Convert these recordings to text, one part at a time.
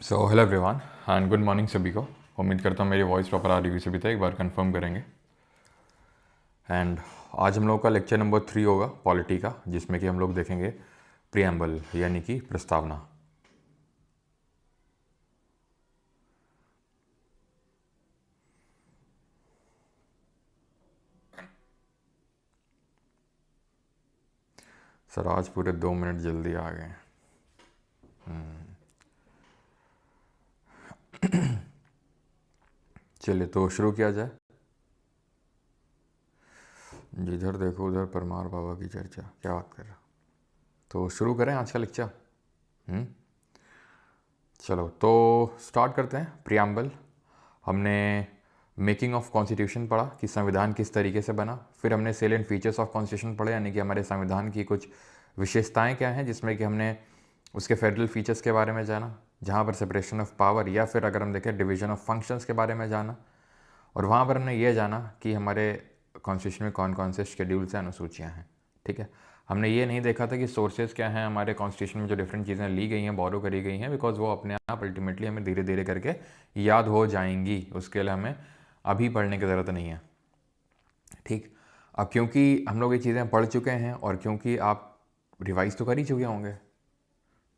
So hello everyone and good morning सभी को। उम्मीद करता हूँ मेरी वॉइस प्रॉपर आ रही होगी सभी तक। एक बार कंफर्म करेंगे। एंड आज हम लोग का लेक्चर नंबर 3 होगा पॉलिटी का, जिसमें कि हम लोग देखेंगे प्रियम्बल यानी कि प्रस्तावना। सर आज पूरे 2 मिनट जल्दी आ गए। चलिए तो शुरू किया जाए। जिधर देखो उधर परमार बाबा की चर्चा, क्या बात कर रहा। तो शुरू करें आज का लेक्चर। चलो तो स्टार्ट करते हैं। प्रियम्बल, हमने मेकिंग ऑफ कॉन्स्टिट्यूशन पढ़ा कि संविधान किस तरीके से बना। फिर हमने सेलेंट फीचर्स ऑफ कॉन्स्टिट्यूशन पढ़े, यानी कि हमारे संविधान की कुछ विशेषताएं क्या हैं, जिसमें कि हमने उसके फेडरल फीचर्स के बारे में जाना, जहाँ पर सेपरेशन ऑफ पावर या फिर अगर हम देखें डिवीजन ऑफ फंक्शंस के बारे में जाना। और वहाँ पर हमने ये जाना कि हमारे कॉन्स्टिट्यूशन में कौन कौन से शेड्यूल्स हैं, अनुसूचियाँ हैं। ठीक है, हमने ये नहीं देखा था कि सोर्सेज क्या हैं हमारे कॉन्स्टिट्यूशन में, जो डिफरेंट चीज़ें ली गई हैं, बोरो करी गई हैं, बिकॉज वो अपने आप अल्टीमेटली हमें धीरे धीरे करके याद हो जाएंगी। उसके लिए हमें अभी पढ़ने की ज़रूरत नहीं है। ठीक, अब क्योंकि हम लोग ये चीज़ें पढ़ चुके हैं और क्योंकि आप रिवाइज तो कर ही चुके होंगे,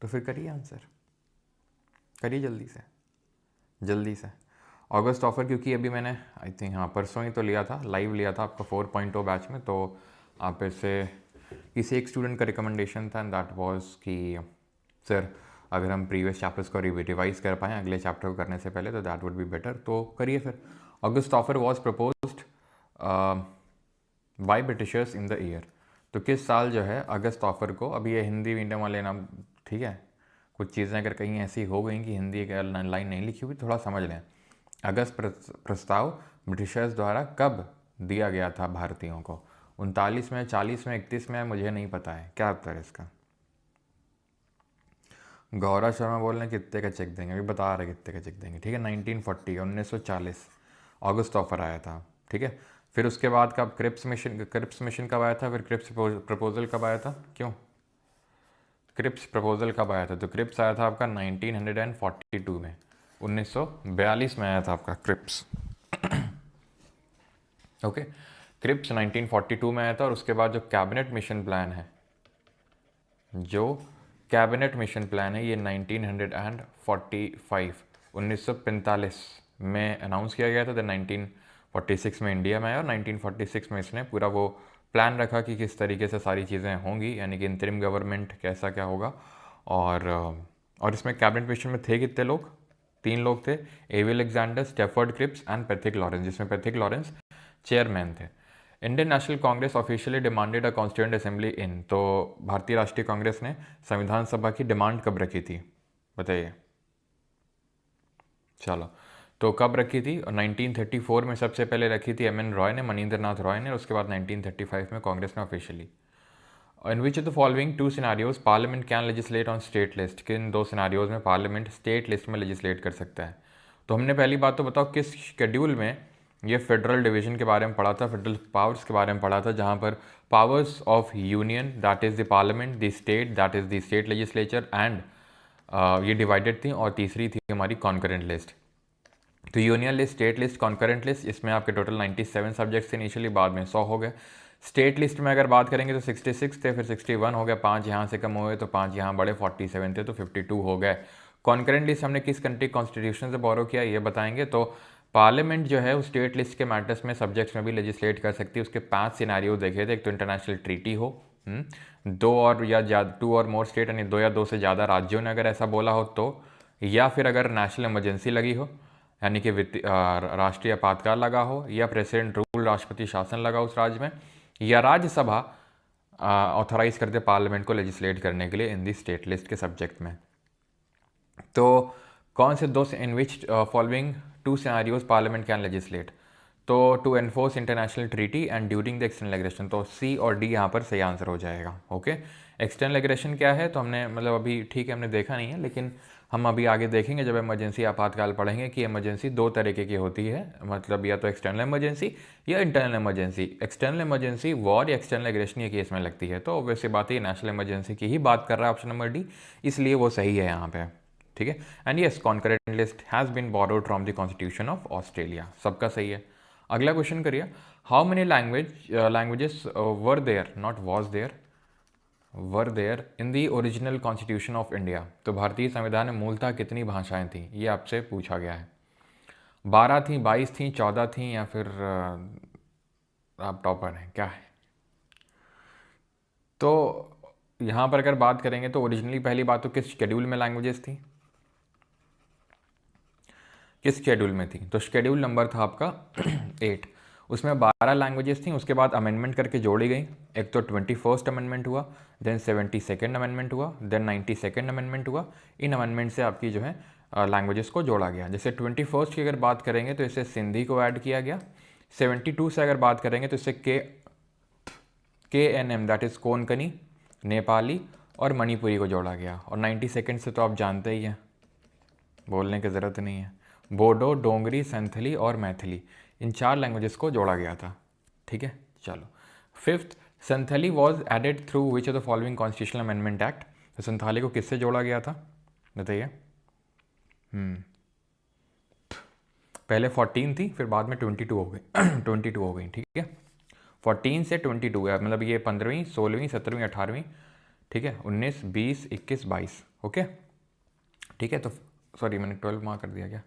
तो फिर करिए आंसर, करिए जल्दी से जल्दी से। ऑगस्ट ऑफर, क्योंकि अभी मैंने आई थिंक हाँ परसों ही तो लिया था, लाइव लिया था आपका 4.0 बैच में, तो आप ऐसे किसी एक स्टूडेंट का रिकमेंडेशन था एंड दैट वाज कि सर अगर हम प्रीवियस चैप्टर्स को रिवाइज कर पाएँ अगले चैप्टर को करने से पहले, तो दैट वुड बी बेटर। तो करिए फिर। August offer was proposed by Britishers in the year. तो किस साल जो है अगस्त ऑफर को, अभी ये हिंदी मीडियम वाले नाम, ठीक है, कुछ चीज़ें अगर कहीं ऐसी हो गई कि हिंदी एक लाइन नहीं लिखी हुई, थोड़ा समझ लें। अगस्त प्रस्ताव ब्रिटिशर्स द्वारा कब दिया गया था भारतीयों को? 39 में, 40 में, 31 में, मुझे नहीं पता है। क्या उत्तर है इसका? गौरव शर्मा बोल रहे हैं कितने का चेक देंगे, अभी बता रहे कितने का चेक देंगे। ठीक है, 1940 1940 अगस्त ऑफर आया था। ठीक है, फिर उसके बाद कब क्रिप्स मिशन कब आया था? फिर क्रिप्स प्रपोजल कब आया था? क्यों क्रिप्स प्रपोजल कब आया था? तो क्रिप्स आया था आपका 1942 में, 1942 में आया था आपका क्रिप्स। ओके, क्रिप्स 1942 में आया था। और उसके बाद जो कैबिनेट मिशन प्लान है, जो कैबिनेट मिशन प्लान है, ये 1945 1945 में अनाउंस किया गया था। तो 1946 में इंडिया में आया और 1946 में इसने पूरा वो प्लान रखा कि किस तरीके से सारी चीज़ें होंगी, यानी कि इंतरिम गवर्नमेंट कैसा क्या होगा। और इसमें कैबिनेट मिशन में थे कितने लोग? 3 लोग थे, A V Alexander, Stafford Cripps and Pethick Lawrence, जिसमें पैथिक लॉरेंस चेयरमैन थे। Indian National Congress officially demanded a constituent assembly in. तो भारतीय राष्ट्रीय कांग्रेस ने संविधान सभा की डिमांड कब रखी थी, बताइए। चलो, तो कब रखी थी? 1934 में सबसे पहले रखी थी एम एन रॉय ने, मनींद्र नाथ रॉय ने। उसके बाद 1935 में कांग्रेस ने officially. In which of the following 2 scenarios parliament can legislate on state list? किन 2 सिनारियोज में पार्लियामेंट स्टेट लिस्ट में लेजिस्लेट कर सकता है? तो हमने पहली बात तो बताओ किस शेड्यूल में ये फेडरल डिवीजन के बारे में पढ़ा था, फेडरल पावर्स के बारे में पढ़ा था, जहाँ पर powers of union that is the parliament, the state that is the state legislature and ये डिवाइडेड थी। और तीसरी थी हमारी कॉन्करेंट लिस्ट। तो union list, state list, concurrent list, इसमें आपके टोटल 97 सब्जेक्ट्स थे इनिशियली, बाद में 100 हो गए। स्टेट लिस्ट में अगर बात करेंगे तो 66 थे, फिर 61 हो गए, 5 यहाँ से कम हुए तो 5 यहाँ बढ़े, 47 थे तो 52 हो गए। कॉन्करेंट लिस्ट हमने किस कंट्री कॉन्स्टिट्यूशन से बोरो किया ये बताएंगे। तो पार्लियामेंट जो है उस स्टेट लिस्ट के मैटर्स में सब्जेक्ट्स में भी लेजिस्लेट कर सकती है। उसके 5 सिनारियो देखे थे। एक तो इंटरनेशनल ट्रीटी हो, 2 और या 2 और मोर स्टेट, यानी 2 या 2 से ज़्यादा राज्यों ने अगर ऐसा बोला हो तो, या फिर अगर नेशनल इमरजेंसी लगी हो, यानी कि राष्ट्रीय आपातकाल लगा हो, या प्रेसिडेंट रूल, राष्ट्रपति शासन लगा उस राज्य में, या राज्यसभा ऑथराइज करते पार्लियामेंट को लेजिस्लेट करने के लिए इन दी स्टेट लिस्ट के सब्जेक्ट में। तो कौन से 2 in which following 2 scenarios parliament can legislate? तो to enforce international treaty and during the external aggression. तो सी और डी यहाँ पर सही आंसर हो जाएगा। ओके, एक्सटर्नल एग्रेशन क्या है? तो हमने मतलब अभी ठीक है हमने देखा नहीं है, लेकिन हम अभी आगे देखेंगे जब इमरजेंसी आपातकाल पढ़ेंगे कि इमरजेंसी 2 तरीके की होती है, मतलब या तो एक्सटर्नल इमरजेंसी या internal emergency. External emergency war या एक्सटर्नल एग्रेशन के केस में लगती है। तो वैसे बात है नेशनल इमरजेंसी की ही बात कर रहा है ऑप्शन नंबर डी, इसलिए वो सही है यहाँ पे। ठीक है। And yes, concurrent list has been borrowed from the constitution of Australia, सबका सही है। अगला क्वेश्चन करिए, how many languages were there, not was there, were there in the original constitution of India. तो भारतीय संविधान में मूलतः कितनी भाषाएं थी, ये आपसे पूछा गया है। 12 थी, 22 थी, 14 थी, या फिर आप टॉपर हैं क्या है। तो यहाँ पर अगर बात करेंगे तो ओरिजिनली पहली बात तो किस शेड्यूल में लैंग्वेजेस थी, किस शेड्यूल में थी, तो शेड्यूल नंबर था आपका 8, उसमें 12 लैंग्वेजेस थी। उसके बाद अमेंडमेंट करके जोड़ी गई, एक तो 21st अमेंडमेंट हुआ, देन 72nd अमेंडमेंट हुआ, देन 92nd अमेंडमेंट हुआ। इन अमेंडमेंट से आपकी जो है लैंग्वेजेस को जोड़ा गया। जैसे 21st की अगर बात करेंगे तो इससे सिंधी को ऐड किया गया। 72 से अगर बात करेंगे तो इससे KNM that is Konkani, Nepali और मणिपुरी को जोड़ा गया। और 92nd से तो आप जानते ही हैं, बोलने की ज़रूरत नहीं है, बोडो, डोंगरी, संथली और मैथिली, इन 4 लैंग्वेजेस को जोड़ा गया था। ठीक है, चलो। 5th, Santhali was added through which of the following constitutional amendment act. तो संथाली को किससे जोड़ा गया था, बताइए। पहले 14 थी, फिर बाद में 22 हो गई 22 हो गई, ठीक है। 14 से 22 है, मतलब ये 15वीं, 16वीं, 17वीं, 18वीं, ठीक है, 19, 20, 21, 22, ओके, ठीक है। तो सॉरी, मैंने 12 मार्क कर दिया क्या,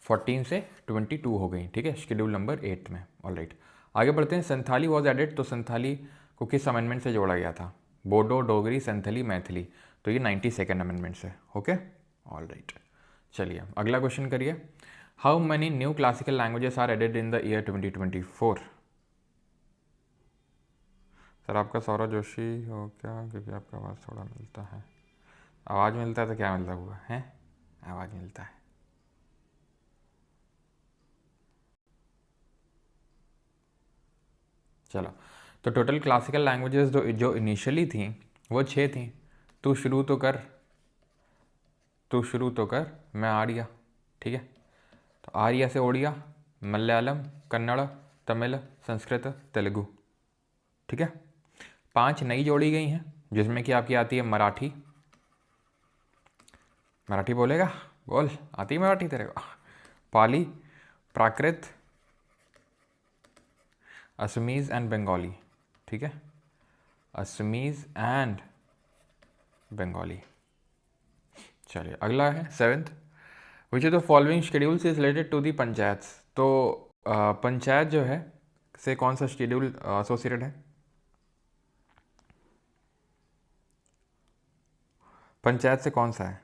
14 से 22 हो गई, ठीक है, शेड्यूल नंबर 8 में। ऑलराइट, आगे बढ़ते हैं। संथाली वॉज एडेड, तो संथाली को किस अमेंडमेंट से जोड़ा गया था, बोडो, डोगरी, संथली, मैथिली, तो ये 92nd अमेंडमेंट से, ओके, ऑलराइट। चलिए अगला क्वेश्चन करिए, how many new classical languages are added in the year 2024। Sir आपका सौरभ जोशी हो क्या, क्योंकि आपका आवाज़ थोड़ा मिलता है। आवाज़ मिलता है तो क्या मिलता हुआ है, आवाज़ मिलता है। चलो, तो टोटल क्लासिकल लैंग्वेजेस जो इनिशियली थी वो 6 थी। तू शुरू तो कर, तू शुरू तो कर, मैं आर्या, ठीक है। तो आर्या से ओडिया, मलयालम, कन्नड़, तमिल, संस्कृत, तेलुगु, ठीक है। 5 नई जोड़ी गई हैं, जिसमें कि आपकी आती है मराठी, मराठी बोलेगा, बोल, आती है मराठी तेरे को, पाली, प्राकृत, असमीज़ एंड बंगाली, ठीक है, असमीज़ एंड बंगाली। चलिए अगला है 7th, which of the following schedules is related to the panchayat. तो पंचायत जो है से कौन सा शेड्यूल एसोसिएटेड है, पंचायत से कौन सा है।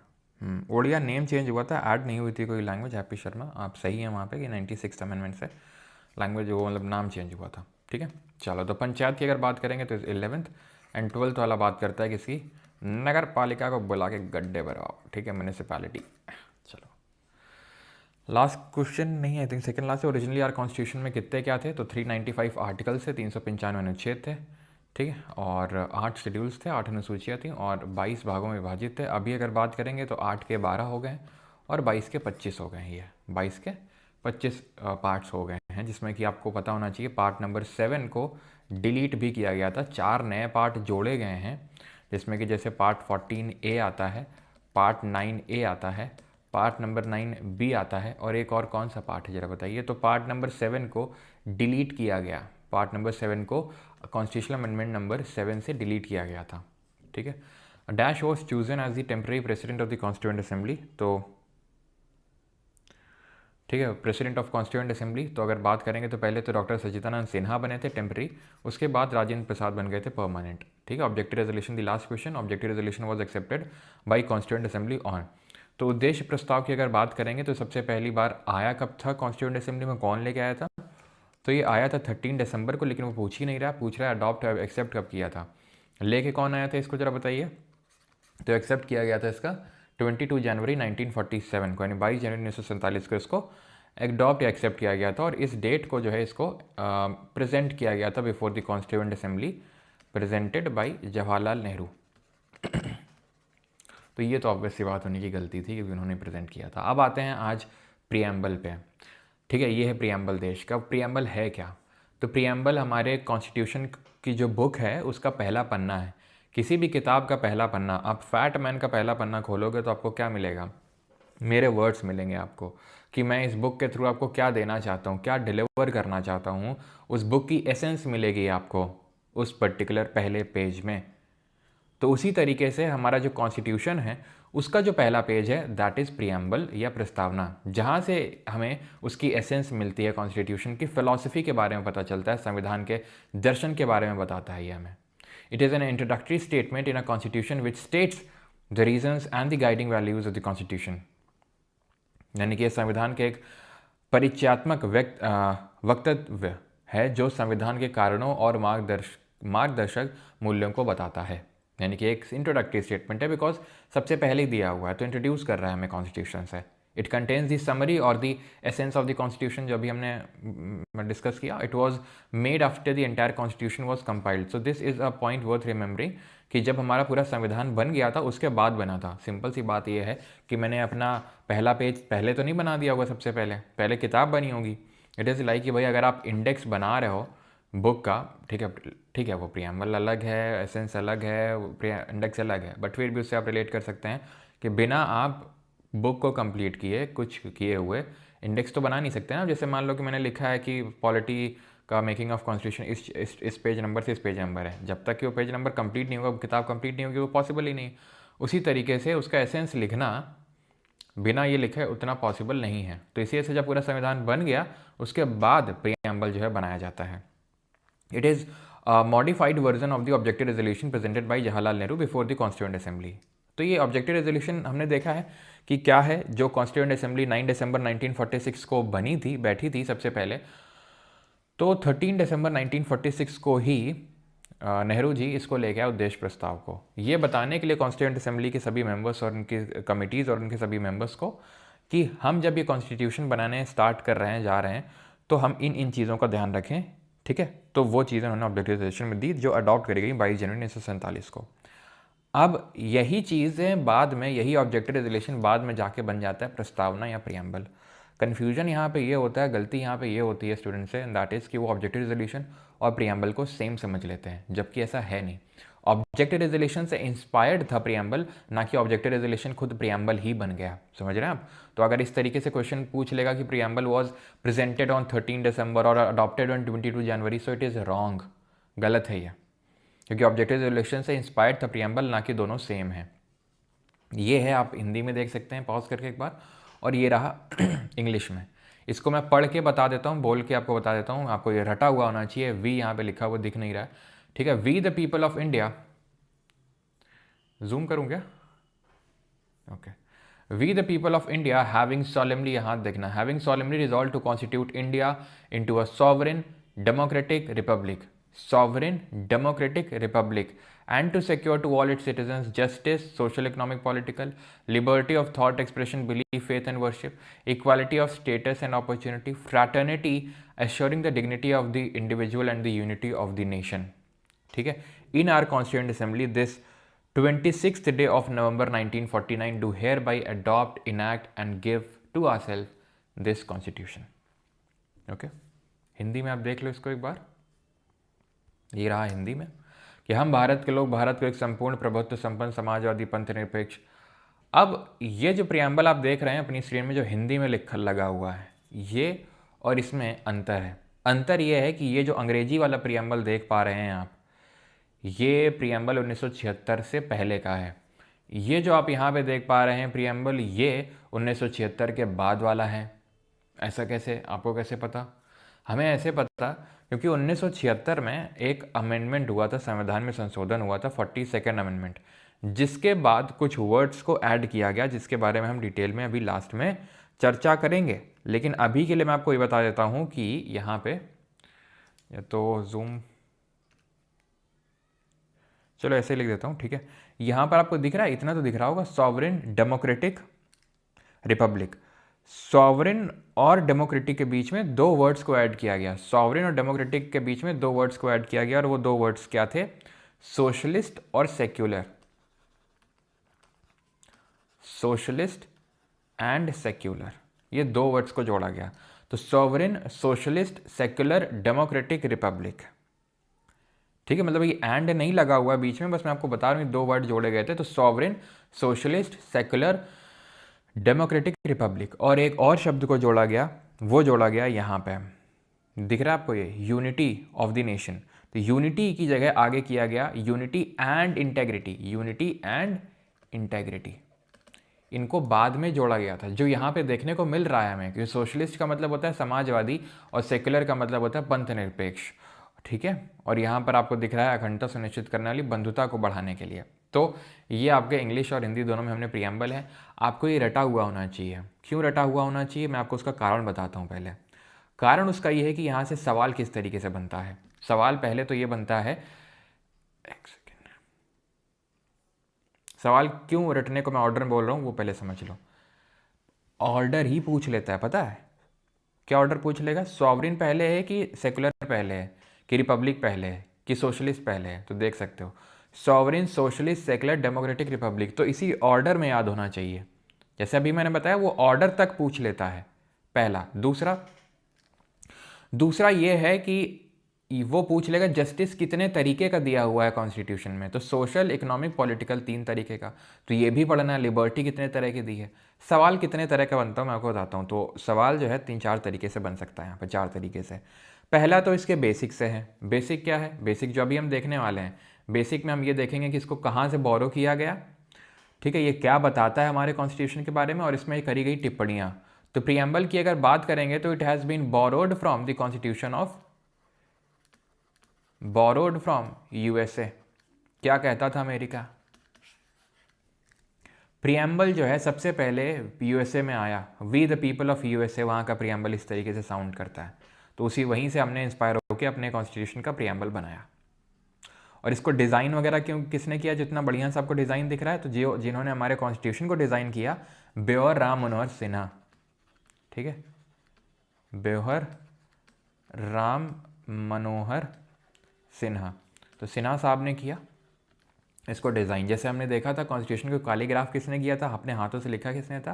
ओडिया नेम चेंज हुआ था, ऐड नहीं हुई थी कोई लैंग्वेज, हैप्पी शर्मा आप सही हैं वहाँ पे कि 96th अमेंडमेंट से लैंग्वेज वो मतलब नाम चेंज हुआ था, ठीक है। चलो, तो पंचायत की अगर बात करेंगे तो 11th, एंड 12th वाला बात करता है किसकी, नगर पालिका को बुला के गड्ढे भराओ, ठीक है, म्यूनिसिपैलिटी। चलो लास्ट क्वेश्चन नहीं, आई थिंक सेकंड लास्ट है। ओरिजिनली आर कॉन्स्टिट्यूशन में कितने क्या थे, तो 395 आर्टिकल्स थे, 395 अनुच्छेद थे, ठीक है, और 8 शेड्यूल्स थे, 8 अनुसूचियाँ थी और 22 भागों में विभाजित थे। अभी अगर बात करेंगे तो 8 के 12 हो गए और 22 के 25 हो गए हैं, ये 22 के 25 पार्ट्स हो गए हैं, जिसमें कि आपको पता होना चाहिए पार्ट नंबर 7 को डिलीट भी किया गया था, 4 नए पार्ट जोड़े गए हैं, जिसमें कि जैसे पार्ट 14A आता है, पार्ट 9A आता है, पार्ट नंबर 9B आता है, और एक और कौन सा पार्ट है ज़रा बताइए। तो पार्ट नंबर 7 को डिलीट किया गया, पार्ट नंबर 7 को कॉन्स्टिट्यूशनल अमेंडमेंट नंबर 7 से डिलीट किया गया था, ठीक है। Dash was chosen as the temporary president of the constituent assembly, तो ठीक है, प्रेसिडेंट ऑफ कॉन्स्टिट्यूएंट असेंबली। तो अगर बात करेंगे तो पहले तो डॉक्टर सचिदानंद सिन्हा बने थे टेम्पररी, उसके बाद राजेंद्र प्रसाद बन गए थे परमानेंट, ठीक है। Objective resolution the last question, objective resolution was accepted by constituent assembly on. तो उद्देश्य प्रस्ताव की अगर बात करेंगे तो सबसे पहली बार आया कब था कॉन्स्टिट्यूएंट असेंबली में, कौन लेके आया था, तो ये आया था 13 दिसंबर को, लेकिन वो पूछ ही नहीं रहा, पूछ रहा है अडॉप्ट एक्सेप्ट कब किया था, लेके कौन आया था इसको जरा बताइए। तो एक्सेप्ट किया गया था इसका 22 जनवरी 1947 को, यानी 22 जनवरी 1947 को इसको एडॉप्ट या एक्सेप्ट किया गया था, और इस डेट को जो है इसको प्रेजेंट किया गया था before the constituent assembly, presented by Jawaharlal Nehru. तो ये तो ऑब्वियस सी बात होने की गलती थी क्योंकि उन्होंने प्रेजेंट किया था। अब आते हैं आज प्रियम्बल पे, ठीक है, ये है प्रियम्बल देश का। प्रियम्बल है क्या, तो प्रियम्बल हमारे कॉन्स्टिट्यूशन की जो बुक है उसका पहला पन्ना है किसी भी किताब का पहला पन्ना, आप फैट मैन का पहला पन्ना खोलोगे तो आपको क्या मिलेगा? मेरे वर्ड्स मिलेंगे आपको कि मैं इस बुक के थ्रू आपको क्या देना चाहता हूँ, क्या डिलीवर करना चाहता हूँ। उस बुक की एसेंस मिलेगी आपको उस पर्टिकुलर पहले पेज में। तो उसी तरीके से हमारा जो कॉन्स्टिट्यूशन है उसका जो पहला पेज है दैट इज़ प्रियम्बल या प्रस्तावना, जहाँ से हमें उसकी एसेंस मिलती है, कॉन्स्टिट्यूशन की फ़िलॉसफी के बारे में पता चलता है, संविधान के दर्शन के बारे में बताता है ये हमें। It is an introductory statement in a constitution which states the reasons and the guiding values of the constitution. यानी कि संविधान के एक परिचयात्मक वक्तव्य है जो संविधान के कारणों और मार्गदर्शक मूल्यों को बताता है। यानी कि एक इंट्रोडक्टरी स्टेटमेंट है बिकॉज सबसे पहले ही दिया हुआ है, तो इंट्रोड्यूस कर रहा है हमें कॉन्स्टिट्यूशन से। इट कंटेन्स दी समरी और the essence of the constitution, जो अभी हमने डिस्कस किया। It was made after the entire constitution was compiled. So this is a point worth remembering कि जब हमारा पूरा संविधान बन गया था उसके बाद बना था। सिंपल सी बात यह है कि मैंने अपना पहला पेज पहले तो नहीं बना दिया होगा, सबसे पहले किताब बनी होगी। इट इज़ लाइक कि भाई अगर आप इंडेक्स बना रहे हो बुक का, ठीक है, वो प्रियम्बल अलग है, एसेंस अलग है, इंडेक्स अलग है, बट फिर भी उससे आप रिलेट कर सकते हैं कि बिना आप बुक को कंप्लीट किए, कुछ किए हुए इंडेक्स तो बना नहीं सकते ना। जैसे मान लो कि मैंने लिखा है कि पॉलिटी का मेकिंग ऑफ कॉन्स्टिट्यूशन इस पेज नंबर से इस पेज नंबर है, जब तक कि वो पेज नंबर कंप्लीट नहीं होगा, किताब कंप्लीट नहीं होगी, वो पॉसिबल ही नहीं। उसी तरीके से उसका एसेंस लिखना बिना ये लिखे उतना पॉसिबल नहीं है। तो इसी से जब पूरा संविधान बन गया उसके बाद प्रियम्बल जो है बनाया जाता है। It is modified version of the objective resolution presented by Jawaharlal Nehru before the constituent assembly. तो ये ऑब्जेक्टिव रेजोल्यूशन हमने देखा है कि क्या है, जो कॉन्स्टिट्यूएंट असेंबली 9 दिसंबर 1946 को बैठी थी सबसे पहले, तो 13 दिसंबर 1946 को ही नेहरू जी इसको ले गया उद्देश्य प्रस्ताव को, ये बताने के लिए कॉन्स्टिट्यूएंट असेंबली के सभी मेंबर्स और उनकी कमिटीज़ और उनके सभी मेंबर्स को कि हम जब ये कॉन्स्टिट्यूशन बनाने स्टार्ट कर रहे हैं, जा रहे हैं, तो हम इन चीज़ों का ध्यान रखें। ठीक है, तो वो चीज़ें उन्होंने ऑब्जेक्टिव रेजोल्यूशन में दी जो अडॉप्ट करी गई 22 जनवरी 1947 को। अब यही चीज़ें बाद में, यही ऑब्जेक्टिव रेजोल्यूशन बाद में जाके बन जाता है प्रस्तावना या प्रियम्बल। कन्फ्यूजन यहाँ पे ये होता है, गलती यहाँ पे ये होती है स्टूडेंट से, दैट इज़ कि वो ऑब्जेक्टिव रेजोल्यूशन और प्रियम्बल को सेम समझ लेते हैं, जबकि ऐसा है नहीं। ऑब्जेक्टिव रेजोल्यूशन से इंस्पायर्ड था प्रियम्बल, ना कि ऑब्जेक्टिव रेजोल्यूशन खुद प्रियम्बल ही बन गया। समझ रहे हैं आप? तो अगर इस तरीके से क्वेश्चन पूछ लेगा कि प्रियम्बल वॉज प्रेजेंटेड ऑन 13 दिसंबर और adopted on 22 January, so it is wrong, गलत है ये, क्योंकि ऑब्जेक्टिव रेजोल्यूशन से इंस्पायर्ड था प्रियम्बल, ना कि दोनों सेम है। ये है, आप हिंदी में देख सकते हैं पॉज करके एक बार, और ये रहा इंग्लिश में। इसको मैं पढ़ के बता देता हूँ, बोल के आपको बता देता हूँ, आपको ये रटा हुआ होना चाहिए। वी यहाँ पे लिखा हुआ दिख नहीं रहा है, ठीक है। We the people of India, zoom करूँ क्या? Okay. We the people of India having solemnly, यहाँ देखना, having solemnly resolve to constitute India into a sovereign democratic republic, sovereign democratic republic, and to secure to all its citizens justice, social, economic, political, liberty of thought, expression, belief, faith and worship, equality of status and opportunity, fraternity, assuring the dignity of the individual and the unity of the nation. ठीक है, in our constituent assembly this 26th day of November 1949 do hereby adopt, enact and give to ourselves this constitution. Okay, Hindi में आप देख लो इसको एक बार, ये रहा हिंदी में कि हम भारत के लोग भारत को एक संपूर्ण प्रभुत्व संपन्न समाजवादी पंथ निरपेक्ष। अब ये जो प्रियम्बल आप देख रहे हैं अपनी स्क्रीन में, जो हिंदी में लिखा लगा हुआ है, ये और इसमें अंतर है। अंतर ये है कि ये जो अंग्रेजी वाला प्रियम्बल देख पा रहे हैं आप, ये प्रियम्बल 1976 से पहले का है। ये जो आप यहाँ पे देख पा रहे हैं प्रियम्बल, ये 1976 के बाद वाला है। ऐसा कैसे, आपको कैसे पता? हमें ऐसे पता क्योंकि 1976 में एक अमेंडमेंट हुआ था, संविधान में संशोधन हुआ था, 42nd अमेंडमेंट, जिसके बाद कुछ वर्ड्स को ऐड किया गया, जिसके बारे में हम डिटेल में अभी लास्ट में चर्चा करेंगे। लेकिन अभी के लिए मैं आपको ये बता देता हूँ कि यहाँ पे, या तो जूम, चलो ऐसे लिख देता हूँ, ठीक है। यहाँ पर आपको दिख रहा है, इतना तो दिख रहा होगा, सॉवरेन डेमोक्रेटिक रिपब्लिक। सॉवरेन और डेमोक्रेटिक के बीच में दो वर्ड्स को ऐड किया गया, सॉवरेन और डेमोक्रेटिक के बीच में दो वर्ड्स को ऐड किया गया, और वो दो वर्ड्स क्या थे? सोशलिस्ट और सेक्युलर, सोशलिस्ट एंड सेक्युलर, ये दो वर्ड्स को जोड़ा गया। तो sovereign, socialist, secular, democratic Republic, ठीक है, मतलब ये एंड नहीं लगा हुआ है बीच में, बस मैं आपको बता रहा हूँ 2 वर्ड जोड़े गए थे। तो sovereign, socialist, secular, democratic Republic, और एक और शब्द को जोड़ा गया, वो जोड़ा गया यहाँ पे, दिख रहा है आपको ये, यूनिटी ऑफ द नेशन। तो यूनिटी की जगह आगे किया गया unity and integrity, unity and integrity, इनको बाद में जोड़ा गया था। जो यहाँ पे देखने को मिल रहा है हमें, क्योंकि सोशलिस्ट का मतलब होता है समाजवादी और सेकुलर का मतलब होता है पंथ निरपेक्ष, ठीक है। और यहाँ पर आपको दिख रहा है अखंडता सुनिश्चित करने वाली, बंधुता को बढ़ाने के लिए। तो ये आपके इंग्लिश और हिंदी दोनों में हमने प्रियम्बल है। आपको ये रटा हुआ होना चाहिए। क्यों रटा हुआ होना चाहिए, मैं आपको उसका कारण बताता हूँ। पहले कारण उसका ये है कि यहाँ से सवाल किस तरीके से बनता है। सवाल पहले तो ये बनता है, एक सेकेंड, सवाल क्यों रटने को मैं ऑर्डर में बोल रहा हूँ वो पहले समझ लो। ऑर्डर ही पूछ लेता है, पता है क्या ऑर्डर पूछ लेगा? सॉवरिन पहले है कि सेकुलर पहले है, कि रिपब्लिक पहले है, कि सोशलिस्ट पहले है? तो देख सकते हो, sovereign, socialist, secular, democratic, Republic, तो इसी ऑर्डर में याद होना चाहिए। जैसे अभी मैंने बताया, वो ऑर्डर तक पूछ लेता है, पहला। दूसरा ये है कि वो पूछ लेगा जस्टिस कितने तरीके का दिया हुआ है कॉन्स्टिट्यूशन में। तो सोशल, इकोनॉमिक, पॉलिटिकल, 3 तरीके का। तो ये भी पढ़ना है, लिबर्टी कितने तरह की दी है। सवाल कितने तरह का बनता है मैं आपको बताता हूँ। तो सवाल जो है 3-4 तरीके से बन सकता है, यहाँ पर 4 तरीके से। पहला तो इसके बेसिक से है। बेसिक क्या है? बेसिक जो अभी हम देखने वाले हैं, बेसिक में हम ये देखेंगे कि इसको कहाँ से बोरो किया गया, ठीक है, ये क्या बताता है हमारे कॉन्स्टिट्यूशन के बारे में, और इसमें करी गई टिप्पणियाँ। तो प्रियम्बल की अगर बात करेंगे तो it has been borrowed from the constitution of, borrowed from USA. क्या कहता था अमेरिका? प्रियम्बल जो है सबसे पहले यूएसए में आया, we the people of USA, वहाँ का प्रियम्बल इस तरीके से साउंड करता है। तो उसी वहीं से हमने इंस्पायर होकर अपने कॉन्स्टिट्यूशन का प्रियम्बल बनाया। और इसको डिज़ाइन वगैरह क्यों किसने किया, जितना बढ़िया सा आपको डिज़ाइन दिख रहा है? तो जिन्होंने हमारे कॉन्स्टिट्यूशन को डिज़ाइन किया, ब्योहर राम मनोहर सिन्हा, ठीक है, ब्योहर राम मनोहर सिन्हा। तो सिन्हा साहब ने किया इसको डिज़ाइन। जैसे हमने देखा था कॉन्स्टिट्यूशन को कैलीग्राफ किसने किया था, अपने हाथों से लिखा किसने था?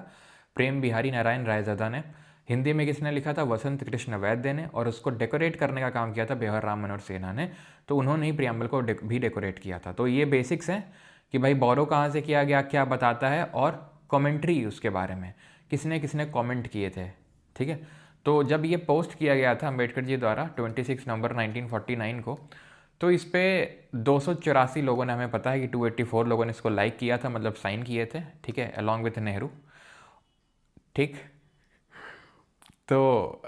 प्रेम बिहारी नारायण रायज़दा ने। हिंदी में किसने लिखा था? वसंत कृष्ण वैद्य ने। और उसको डेकोरेट करने का काम किया था ब्योहर राम मनोहर सिन्हा ने। तो उन्होंने ही प्रियम्बल को भी डेकोरेट किया था। तो ये बेसिक्स हैं कि भाई बोरो कहाँ से किया गया, क्या बताता है, और कॉमेंट्री उसके बारे में किसने किसने कॉमेंट किए थे, ठीक है। तो जब ये पोस्ट किया गया था अम्बेडकर जी द्वारा 26 नवंबर 1949 को, तो इस पे 284 लोगों ने, हमें पता है कि 284 लोगों ने इसको लाइक किया था, मतलब साइन किए थे, ठीक है, अलॉन्ग विथ नेहरू, ठीक। तो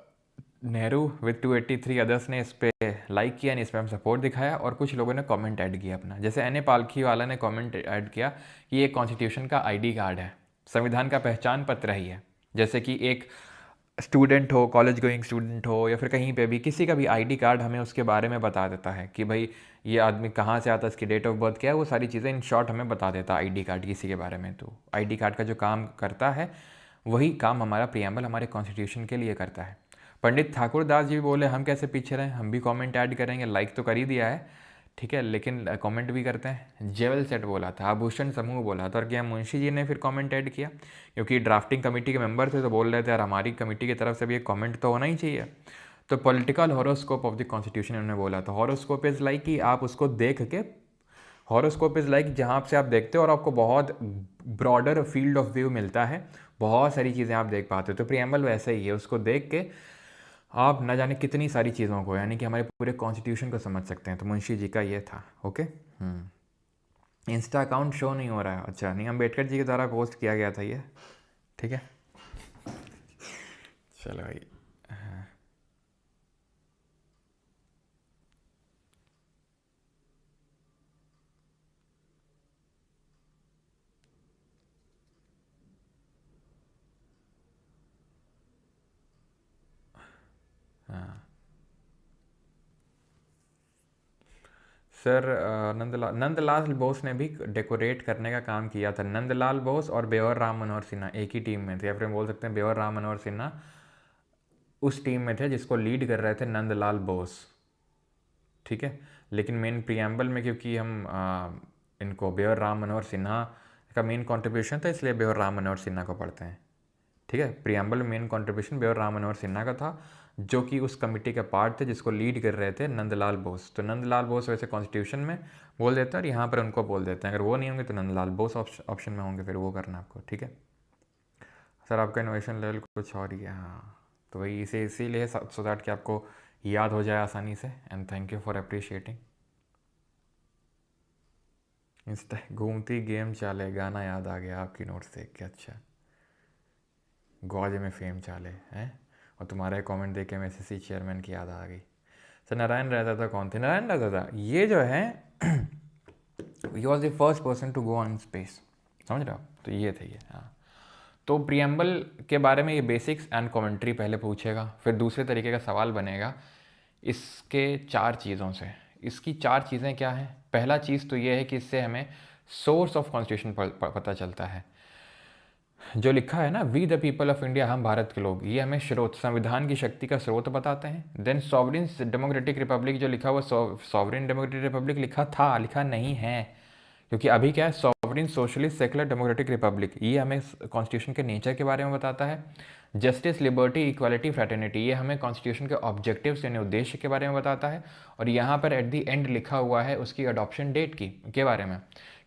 नेहरू विथ 283 अदर्स ने इस पे लाइक किया, इस पर हम सपोर्ट दिखाया, और कुछ लोगों ने कमेंट ऐड किया अपना। जैसे एन ए पालखी वाला ने कमेंट ऐड किया कि ये कॉन्स्टिट्यूशन का आईडी कार्ड है, संविधान का पहचान पत्र ही है। जैसे कि एक स्टूडेंट हो, कॉलेज गोइंग स्टूडेंट हो, या फिर कहीं पे भी किसी का भी आईडी कार्ड हमें उसके बारे में बता देता है कि भाई ये आदमी कहाँ से आता है, इसकी डेट ऑफ बर्थ क्या है, वो सारी चीज़ें इन शॉर्ट हमें बता देता है आईडी कार्ड किसी के बारे में। तो आईडी कार्ड का जो काम करता है, वही काम हमारा प्रियम्बल हमारे कॉन्स्टिट्यूशन के लिए करता है। पंडित ठाकुर दास जी भी बोले हम कैसे पीछे रहे, हम भी कमेंट ऐड करेंगे, लाइक तो कर ही दिया है, ठीक है, लेकिन कमेंट भी करते हैं। जेवल सेट बोला था, आभूषण समूह बोला था, और क्या मुंशी जी ने फिर कमेंट ऐड किया, क्योंकि ड्राफ्टिंग कमेटी के मेंबर थे, तो बोल रहे थे यार हमारी कमेटी की तरफ से भी एक कमेंट तो होना ही चाहिए। तो political horoscope of the constitution उन्होंने बोला था। हॉरोस्कोप इज़ लाइक कि आप उसको देख के, हॉरोस्कोप इज़ लाइक जहाँ से आप देखते हो और आपको बहुत ब्रॉडर फील्ड ऑफ व्यू मिलता है, बहुत सारी चीज़ें आप देख पाते हो। तो प्रियम्बल वैसे ही है, उसको देख के आप न जाने कितनी सारी चीज़ों को, यानी कि हमारे पूरे कॉन्स्टिट्यूशन को समझ सकते हैं। तो मुंशी जी का ये था। ओके, इंस्टा अकाउंट शो नहीं हो रहा है, अच्छा नहीं, अम्बेडकर जी के द्वारा पोस्ट किया गया था ये, ठीक है, चलो भाई। हाँ सर, नंदलाल बोस ने भी डेकोरेट करने का काम किया था। नंदलाल बोस और ब्योहर राम मनोहर सिन्हा एक ही टीम में थे, या फिर हम बोल सकते हैं ब्योहर राम मनोहर सिन्हा उस टीम में थे जिसको लीड कर रहे थे नंदलाल बोस, ठीक है। लेकिन मेन प्रियम्बल में क्योंकि हम इनको ब्योहर राम मनोहर सिन्हा का मेन कंट्रीब्यूशन था, इसलिए ब्योहर राम मनोहर सिन्हा को पढ़ते हैं, ठीक है। Preamble main contribution Beohar Ram Manohar Sinha का था, जो कि उस कमेटी के पार्ट थे जिसको लीड कर रहे थे नंदलाल बोस। तो नंदलाल बोस वैसे कॉन्स्टिट्यूशन में बोल देते हैं और यहाँ पर उनको बोल देते हैं, अगर वो नहीं होंगे तो नंदलाल बोस ऑप्शन में होंगे, फिर वो करना आपको, ठीक है। सर आपका इनोवेशन लेवल कुछ और ही है, हाँ तो वही इसीलिए सो दैट कि आपको याद हो जाए आसानी से। And thank you for appreciating. Insta घूमती गेम चाले, गाना याद आ गया आपकी नोट्स देख के। अच्छा, गौज में फेम चाले हैं, और तुम्हारे कमेंट देख के मैं एसएससी चेयरमैन की याद आ गई। सर नारायण रहता था, कौन थे नारायण रहता था? ये जो है he was the first person to go on space, समझ रहे हो? तो ये थे ये, हाँ। तो प्रियम्बल के बारे में ये बेसिक्स एंड कमेंट्री पहले पूछेगा, फिर दूसरे तरीके का सवाल बनेगा इसके 4 चीज़ों से। इसकी 4 चीज़ें क्या हैं? पहला चीज़ तो ये है कि इससे हमें सोर्स ऑफ कॉन्स्टिट्यूशन पता चलता है। जो लिखा है ना, we the people of India, हम भारत के लोग, ये हमें स्रोत, संविधान की शक्ति का स्रोत बताते हैं। देन सॉवरिन डेमोक्रेटिक रिपब्लिक जो लिखा हुआ, सॉवरिन डेमोक्रेटिक रिपब्लिक लिखा था, लिखा नहीं है, क्योंकि अभी क्या है, sovereign socialist secular democratic Republic, ये हमें कॉन्स्टिट्यूशन के नेचर के बारे में बताता है। जस्टिस, लिबर्टी, इक्वालिटी, फ्रेटर्निटी, ये हमें कॉन्स्टिट्यूशन के ऑब्जेक्टिव्स यानी उद्देश्य के बारे में बताता है। और यहाँ पर एट द एंड लिखा हुआ है उसकी अडॉप्शन डेट की के बारे में,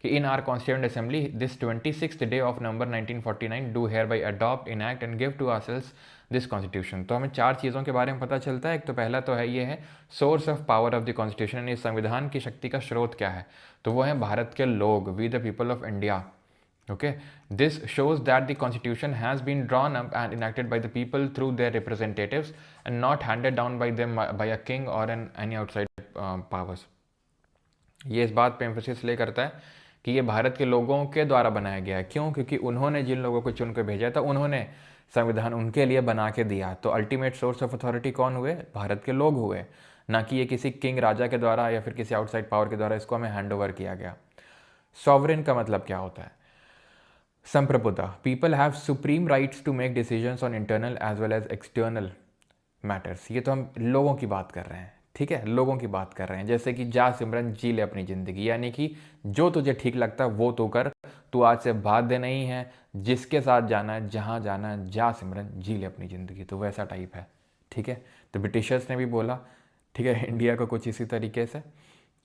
कि in our constituent assembly this 26th day of November 1949 do hereby adopt, enact and give to ourselves this constitution. तो हमें 4 चीज़ों के बारे में पता चलता है। एक तो पहला तो है ये है source of power of the constitution, यानी संविधान की शक्ति का स्रोत क्या है, तो वो है भारत के लोग, we the people of India. Okay, this shows that the constitution has been drawn up and enacted by the people through their representatives and not handed down by them by a king or any outside powers. ये इस बात पे emphasis ले करता है कि ये भारत के लोगों के द्वारा बनाया गया है। क्यों? क्योंकि उन्होंने जिन लोगों को चुन के भेजा था, उन्होंने संविधान उनके लिए बना के दिया। तो अल्टीमेट सोर्स ऑफ अथॉरिटी कौन हुए? भारत के लोग हुए, ना कि ये किसी किंग राजा के द्वारा या फिर किसी आउटसाइड पावर के द्वारा इसको हमें हैंड ओवर किया गया। सॉवरेन का मतलब क्या होता है? संप्रभुता, people have supreme rights to make decisions on internal as well as external matters. ये तो हम लोगों की बात कर रहे हैं, ठीक है, लोगों की बात कर रहे हैं। जैसे कि जा सिमरन जी ले अपनी ज़िंदगी, यानी कि जो तुझे ठीक लगता है वो तो कर, तू आज से बाध्य नहीं है, जिसके साथ जाना है, जहाँ जाना है, जा सिमरन जी ले अपनी ज़िंदगी। तो वैसा टाइप है, ठीक है। तो ब्रिटिशर्स ने भी बोला, ठीक है, इंडिया को कुछ इसी तरीके से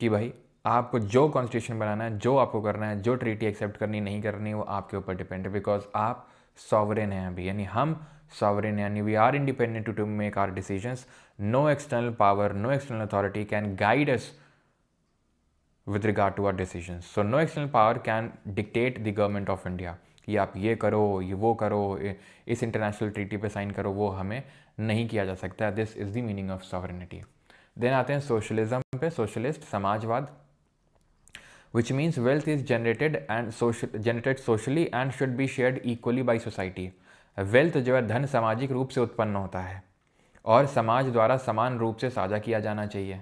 कि भाई आपको जो कॉन्स्टिट्यूशन बनाना है, जो आपको करना है, जो ट्रीटी एक्सेप्ट करनी नहीं करनी, वो आपके ऊपर डिपेंड है, बिकॉज आप सॉवरेन हैं अभी, यानी हम सॉवरेन, यानी we are independent to make our decisions. No external power, no external authority can guide us with regard to our decisions. So no external power can dictate the government of India कि आप ये करो, ये वो करो, इस international treaty पे sign करो, वो हमें नहीं किया जा सकता। This is the meaning of sovereignty. Then आते हैं सोशलिज्म पे, सोशलिस्ट समाजवाद, which means wealth is generated socially and should be shared equally by society. Wealth जो है धन सामाजिक रूप से उत्पन्न होता है और समाज द्वारा समान रूप से साझा किया जाना चाहिए।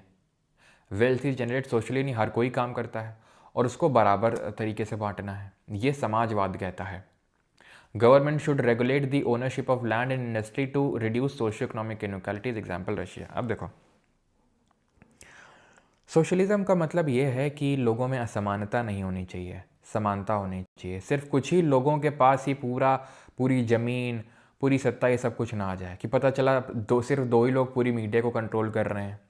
वेल्थ इज जनरेट सोशली, नहीं हर कोई काम करता है और उसको बराबर तरीके से बांटना है, ये समाजवाद कहता है। Government should regulate the ownership of land and industry to reduce socio economic inequalities, example Russia. अब देखो, सोशलिज्म का मतलब ये है कि लोगों में असमानता नहीं होनी चाहिए, समानता होनी चाहिए। सिर्फ कुछ ही लोगों के पास ही पूरी ज़मीन, पूरी सत्ता, ये सब कुछ ना आ जाए कि पता चला सिर्फ 2 ही लोग पूरी मीडिया को कंट्रोल कर रहे हैं,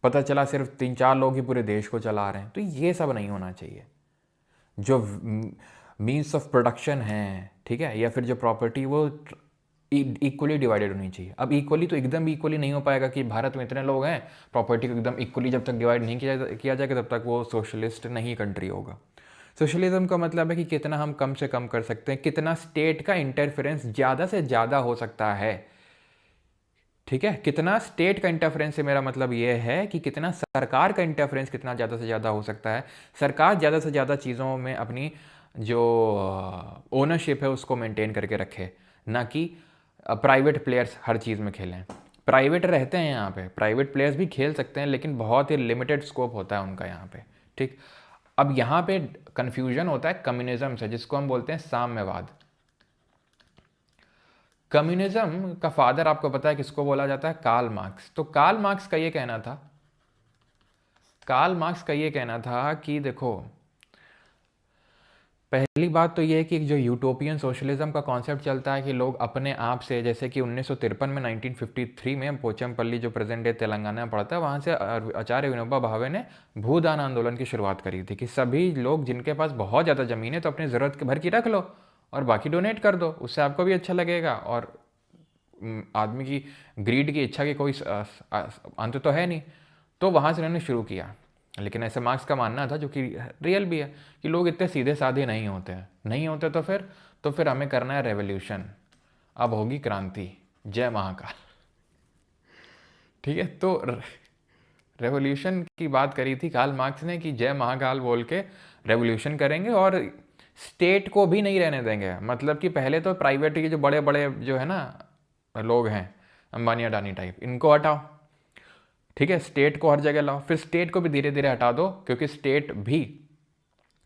पता चला सिर्फ 3-4 लोग ही पूरे देश को चला रहे हैं। तो ये सब नहीं होना चाहिए। जो मीन्स ऑफ प्रोडक्शन है, ठीक है, या फिर जो प्रॉपर्टी, वो इक्वली डिवाइडेड होनी चाहिए। अब इक्वली तो एकदम इक्वली नहीं हो पाएगा कि भारत में इतने लोग हैं, प्रॉपर्टी को एकदम इक्वली जब तक डिवाइड नहीं किया जाएगा तब तक वो सोशलिस्ट नहीं कंट्री होगा। सोशलिज्म का मतलब है कि कितना हम कम से कम कर सकते हैं, कितना स्टेट का इंटरफेरेंस ज़्यादा से ज़्यादा हो सकता है, ठीक है। कितना स्टेट का इंटरफेरेंस से मेरा मतलब ये है कि कितना सरकार का इंटरफेरेंस कितना ज़्यादा से ज़्यादा हो सकता है। सरकार ज़्यादा से ज़्यादा चीज़ों में अपनी जो ओनरशिप है उसको मेंटेन करके रखे, ना कि प्राइवेट प्लेयर्स हर चीज़ में खेलें। प्राइवेट रहते हैं यहाँ पे, प्राइवेट प्लेयर्स भी खेल सकते हैं, लेकिन बहुत ही लिमिटेड स्कोप होता है उनका यहाँ पे, ठीक। अब यहाँ पे कन्फ्यूजन होता है कम्युनिज्म से, जिसको हम बोलते हैं साम्यवाद। कम्युनिज्म का फादर आपको पता है किसको बोला जाता है? Karl Marx. तो कार्ल मार्क्स का ये कहना था कि देखो, पहली बात तो ये है कि जो यूटोपियन सोशलिज्म का कॉन्सेप्ट चलता है कि लोग अपने आप से, जैसे कि 1953 में 1953 में पोचमपल्ली जो प्रेजेंट डे तेलंगाना में पड़ता है, वहाँ से आचार्य विनोबा भावे ने भूदान आंदोलन की शुरुआत करी थी कि सभी लोग जिनके पास बहुत ज़्यादा ज़मीन है तो अपनी ज़रूरत भर की रख लो और बाकी डोनेट कर दो, उससे आपको भी अच्छा लगेगा और आदमी की ग्रीड की इच्छा की कोई अंत तो है नहीं। तो वहाँ से उन्होंने शुरू किया। लेकिन ऐसे मार्क्स का मानना था, जो कि रियल भी है, कि लोग इतने सीधे साधे नहीं होते हैं, नहीं होते तो फिर हमें करना है रेवोल्यूशन, अब होगी क्रांति, जय महाकाल। ठीक है, तो रेवोल्यूशन की बात करी थी कार्ल मार्क्स ने कि जय महाकाल बोल के रेवोल्यूशन करेंगे और स्टेट को भी नहीं रहने देंगे। मतलब कि पहले तो प्राइवेट के जो बड़े बड़े जो है ना लोग हैं, अंबानी अडानी टाइप, इनको हटाओ, ठीक है, स्टेट को हर जगह लाओ, फिर स्टेट को भी धीरे धीरे हटा दो क्योंकि स्टेट भी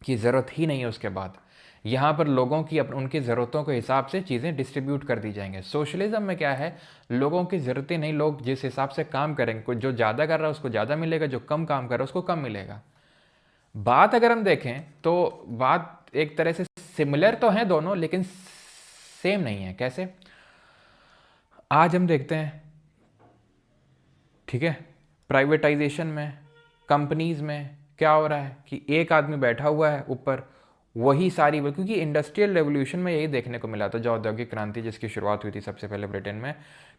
की ज़रूरत ही नहीं है उसके बाद। यहाँ पर लोगों की उनकी ज़रूरतों के हिसाब से चीज़ें डिस्ट्रीब्यूट कर दी जाएंगे। सोशलिज्म में क्या है, लोगों की ज़रूरतें नहीं, लोग जिस हिसाब से काम करेंगे, कुछ जो ज़्यादा कर रहा है उसको ज़्यादा मिलेगा, जो कम काम कर रहा है उसको कम मिलेगा। बात अगर हम देखें तो बात एक तरह से सिमिलर तो है दोनों, लेकिन सेम नहीं है। कैसे? आज हम देखते हैं, ठीक है, प्राइवेटाइजेशन में, कंपनीज में क्या हो रहा है कि एक आदमी बैठा हुआ है ऊपर, वही सारी, क्योंकि इंडस्ट्रियल रेवोल्यूशन में यही देखने को मिला था, जो औद्योगिक क्रांति जिसकी शुरुआत हुई थी सबसे पहले ब्रिटेन में,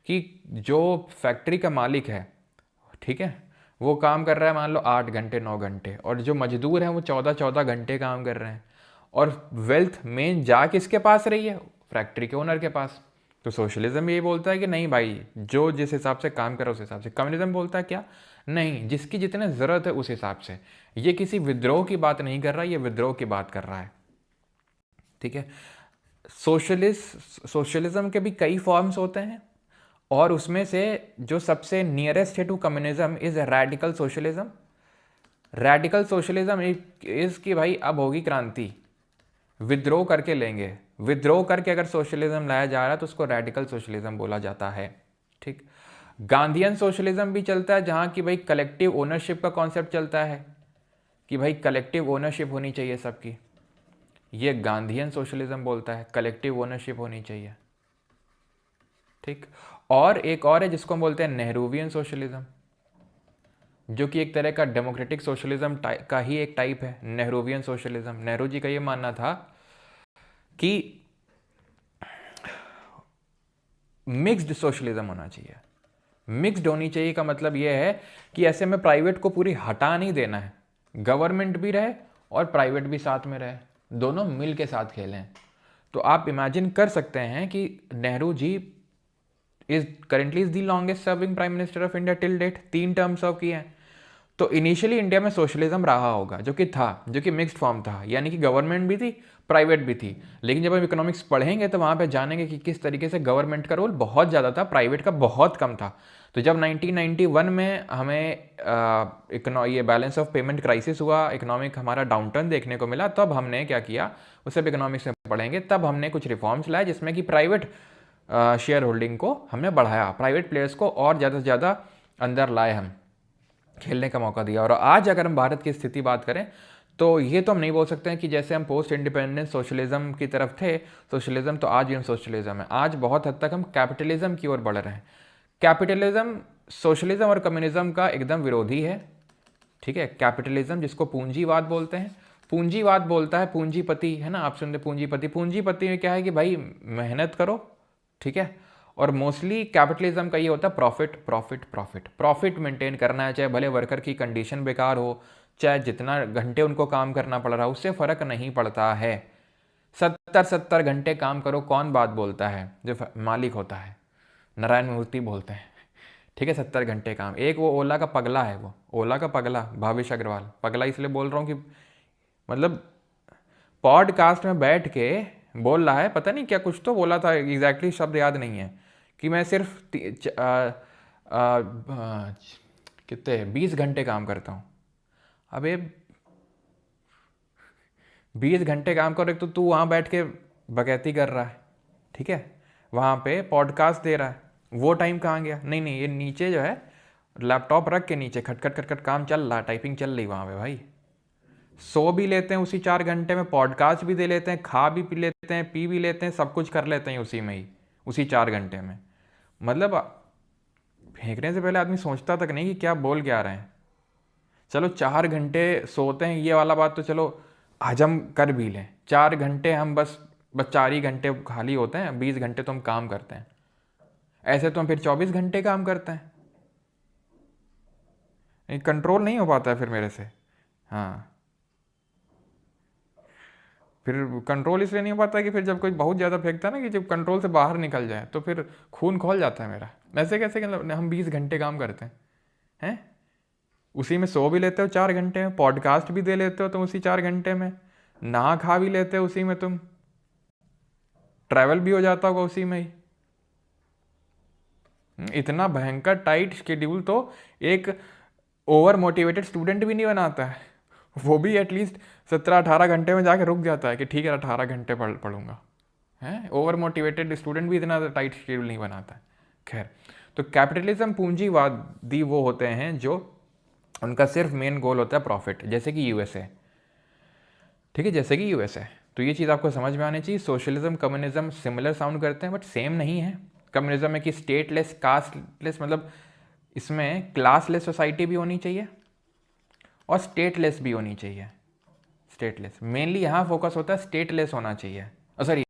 कि जो फैक्ट्री का मालिक है, ठीक है, वो काम कर रहा है मान लो 8 घंटे 9 घंटे, और जो मजदूर हैं वो 14 घंटे काम कर रहे हैं, और वेल्थ मेन जा किसके पास रही है? फैक्ट्री के ओनर के पास। तो सोशलिज्म यही बोलता है कि नहीं भाई, जो जिस हिसाब से काम करे उस हिसाब से। कम्युनिज्म बोलता है क्या? नहीं, जिसकी जितने ज़रूरत है उस हिसाब से। ये किसी विद्रोह की बात नहीं कर रहा, ये विद्रोह की बात कर रहा है, ठीक है। सोशलिज्म के भी कई फॉर्म्स होते हैं, और उसमें से जो सबसे नियरेस्ट है to communism is radical socialism. Radical socialism is कि भाई अब होगी क्रांति, विद्रोह करके लेंगे, विद्रोह करके अगर सोशलिज्म लाया जा रहा है तो उसको रेडिकल सोशलिज्म बोला जाता है, ठीक। गांधीयन सोशलिज्म भी चलता है, जहाँ की भाई कलेक्टिव ओनरशिप का कॉन्सेप्ट चलता है कि भाई कलेक्टिव ओनरशिप होनी चाहिए सबकी। ये गांधीयन सोशलिज्म बोलता है कलेक्टिव ओनरशिप होनी चाहिए, ठीक। और एक और है जिसको हम बोलते हैं नेहरूवियन सोशलिज्म, जो कि एक तरह का डेमोक्रेटिक सोशलिज्म का ही एक टाइप है। नेहरूवियन सोशलिज्म, नेहरू जी का ये मानना था कि मिक्स्ड सोशलिज्म होना चाहिए। मिक्स्ड होनी चाहिए का मतलब यह है कि ऐसे में प्राइवेट को पूरी हटा नहीं देना है, गवर्नमेंट भी रहे और प्राइवेट भी साथ में रहे, दोनों मिल के साथ खेलें। तो आप इमेजिन कर सकते हैं कि Nehru ji is currently is the longest serving prime minister of India till date, 3 term serve किए हैं। तो इनिशियली इंडिया में सोशलिज्म रहा होगा, जो कि मिक्स्ड फॉर्म था, यानी कि गवर्नमेंट भी थी, प्राइवेट भी थी। लेकिन जब हम इकोनॉमिक्स पढ़ेंगे तो वहाँ पे जानेंगे कि किस तरीके से गवर्नमेंट का रोल बहुत ज़्यादा था, प्राइवेट का बहुत कम था। तो जब 1991 में हमें ये बैलेंस ऑफ पेमेंट क्राइसिस हुआ, इकोनॉमिक हमारा डाउनटर्न देखने को मिला, तब हमने क्या किया, उसे इकोनॉमिक्स में पढ़ेंगे, तब हमने कुछ रिफॉर्म्स लाए जिसमें कि प्राइवेट शेयर होल्डिंग को हमने बढ़ाया, प्राइवेट प्लेयर्स को और ज़्यादा से ज़्यादा अंदर लाए, हम खेलने का मौका दिया। और आज अगर हम भारत की स्थिति बात करें तो ये तो हम नहीं बोल सकते हैं कि जैसे हम पोस्ट इंडिपेंडेंस सोशलिज्म की तरफ थे सोशलिज्म, तो आज भी हम सोशलिज्म है। आज बहुत हद तक हम कैपिटलिज्म की ओर बढ़ रहे हैं। कैपिटलिज्म सोशलिज्म और कम्युनिज्म का एकदम विरोधी है, ठीक है। कैपिटलिज्म जिसको पूंजीवाद बोलते हैं, पूंजीवाद बोलता है पूंजीपति, है ना, आप सुनते पूंजीपति। पूंजीपति में क्या है कि भाई मेहनत करो, ठीक है, और मोस्टली कैपिटलिज्म का ये होता है profit profit profit profit maintain करना है, चाहे भले वर्कर की कंडीशन बेकार हो, चाहे जितना घंटे उनको काम करना पड़ रहा हो, उससे फ़र्क नहीं पड़ता है। 70 घंटे काम करो, कौन बात बोलता है? जो मालिक होता है, नारायण मूर्ति बोलते हैं, ठीक है। 70 घंटे काम। एक वो ओला का पगला है, वो ओला का पगला भावेश अग्रवाल, पगला इसलिए बोल रहा हूँ कि मतलब पॉडकास्ट में बैठ के बोल रहा है, पता नहीं क्या कुछ तो बोला था, एग्जैक्टली शब्द याद नहीं है, कि मैं सिर्फ कितने 20 घंटे काम करता हूँ। अबे 20 घंटे काम करो, एक तो तू वहाँ बैठ के बकैती कर रहा है, ठीक है, वहाँ पे पॉडकास्ट दे रहा है, वो टाइम कहाँ गया? नहीं नहीं, ये नीचे जो है लैपटॉप रख के नीचे खटखट खटखट काम चल रहा, टाइपिंग चल रही वहाँ पे भाई। सो भी लेते हैं उसी 4 घंटे में, पॉडकास्ट भी दे लेते हैं, खा भी पी लेते हैं, पी भी लेते हैं, सब कुछ कर लेते हैं उसी में ही, उसी 4 घंटे में। मतलब फेंकने से पहले आदमी सोचता तक नहीं कि क्या बोल क्या रहे हैं। चलो 4 घंटे सोते हैं, ये वाला बात तो चलो हजम कर भी लें। 4 घंटे हम बस 4 ही घंटे खाली होते हैं, 20 घंटे तो हम काम करते हैं। ऐसे तो हम फिर 24 घंटे काम करते हैं। कंट्रोल नहीं हो पाता है फिर मेरे से। हाँ, फिर कंट्रोल इसलिए नहीं हो पाता कि फिर जब कोई बहुत ज़्यादा फेंकता है ना, कि जब कंट्रोल से बाहर निकल जाए तो फिर खून खोल जाता है मेरा। ऐसे कैसे, मतलब हम 20 घंटे काम करते हैं, उसी में सो भी लेते हो 4 घंटे में, पॉडकास्ट भी दे लेते हो तुम उसी 4 घंटे में, नहा खा भी लेते हो उसी में, तुम ट्रैवल भी हो जाता होगा उसी में ही। इतना भयंकर टाइट शेड्यूल तो एक ओवर मोटिवेटेड स्टूडेंट भी नहीं बनाता है। वो भी एटलीस्ट 17-18 घंटे में जाके रुक जाता है कि ठीक है 18 घंटे पढ़ूंगा। है ओवर मोटिवेटेड स्टूडेंट भी इतना टाइट शेड्यूल नहीं बनाता है। खैर, तो कैपिटलिज्म पूंजीवादी वो होते हैं जो उनका सिर्फ मेन गोल होता है प्रॉफिट, जैसे कि यूएसए। ठीक है, जैसे कि यूएसए। तो ये चीज़ आपको समझ में आनी चाहिए। सोशलिज्म कम्युनिज्म सिमिलर साउंड करते हैं बट सेम नहीं है। कम्युनिज्म में कि स्टेटलेस कास्टलेस, मतलब इसमें क्लासलेस सोसाइटी भी होनी चाहिए और स्टेटलेस भी होनी चाहिए। स्टेटलेस मेनली यहाँ फोकस होता है, स्टेटलेस होना चाहिए, सॉरी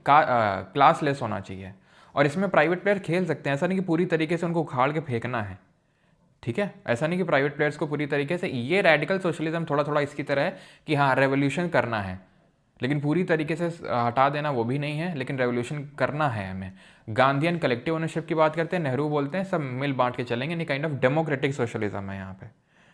क्लासलेस होना चाहिए। और इसमें प्राइवेट प्लेयर खेल सकते हैं, ऐसा नहीं कि पूरी तरीके से उनको उखाड़ के फेंकना है। ठीक है, ऐसा नहीं कि प्राइवेट प्लेयर्स को पूरी तरीके से, ये रेडिकल सोशलिज्म थोड़ा थोड़ा इसकी तरह है कि हाँ रेवोल्यूशन करना है, लेकिन पूरी तरीके से हटा देना वो भी नहीं है, लेकिन रेवोल्यूशन करना है हमें। गांधीयन कलेक्टिव ओनरशिप की बात करते हैं, नेहरू बोलते हैं सब मिल बांट के चलेंगे, नहीं काइंड ऑफ डेमोक्रेटिक सोशलिज्म है यहाँ पे।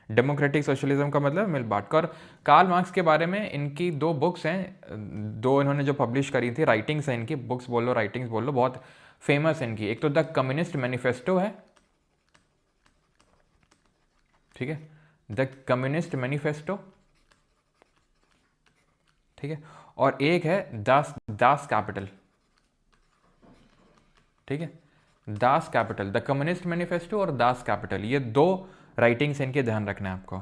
डेमोक्रेटिक सोशलिज्म का मतलब मिल बांट कर। कार्ल मार्क्स के बारे में इनकी 2 बुक्स हैं, 2 इन्होंने जो पब्लिश करी थी, राइटिंग्स हैं इनकी, बुक्स बोल लो राइटिंग्स बोल लो, बहुत फेमस है इनकी। एक तो द कम्युनिस्ट मैनिफेस्टो है, ठीक है, द कम्युनिस्ट मैनिफेस्टो, ठीक है, और एक है दास कैपिटल। ठीक है, Das Kapital, the communist manifesto और दास कैपिटल, ये 2 राइटिंग्स इनके ध्यान रखना है आपको।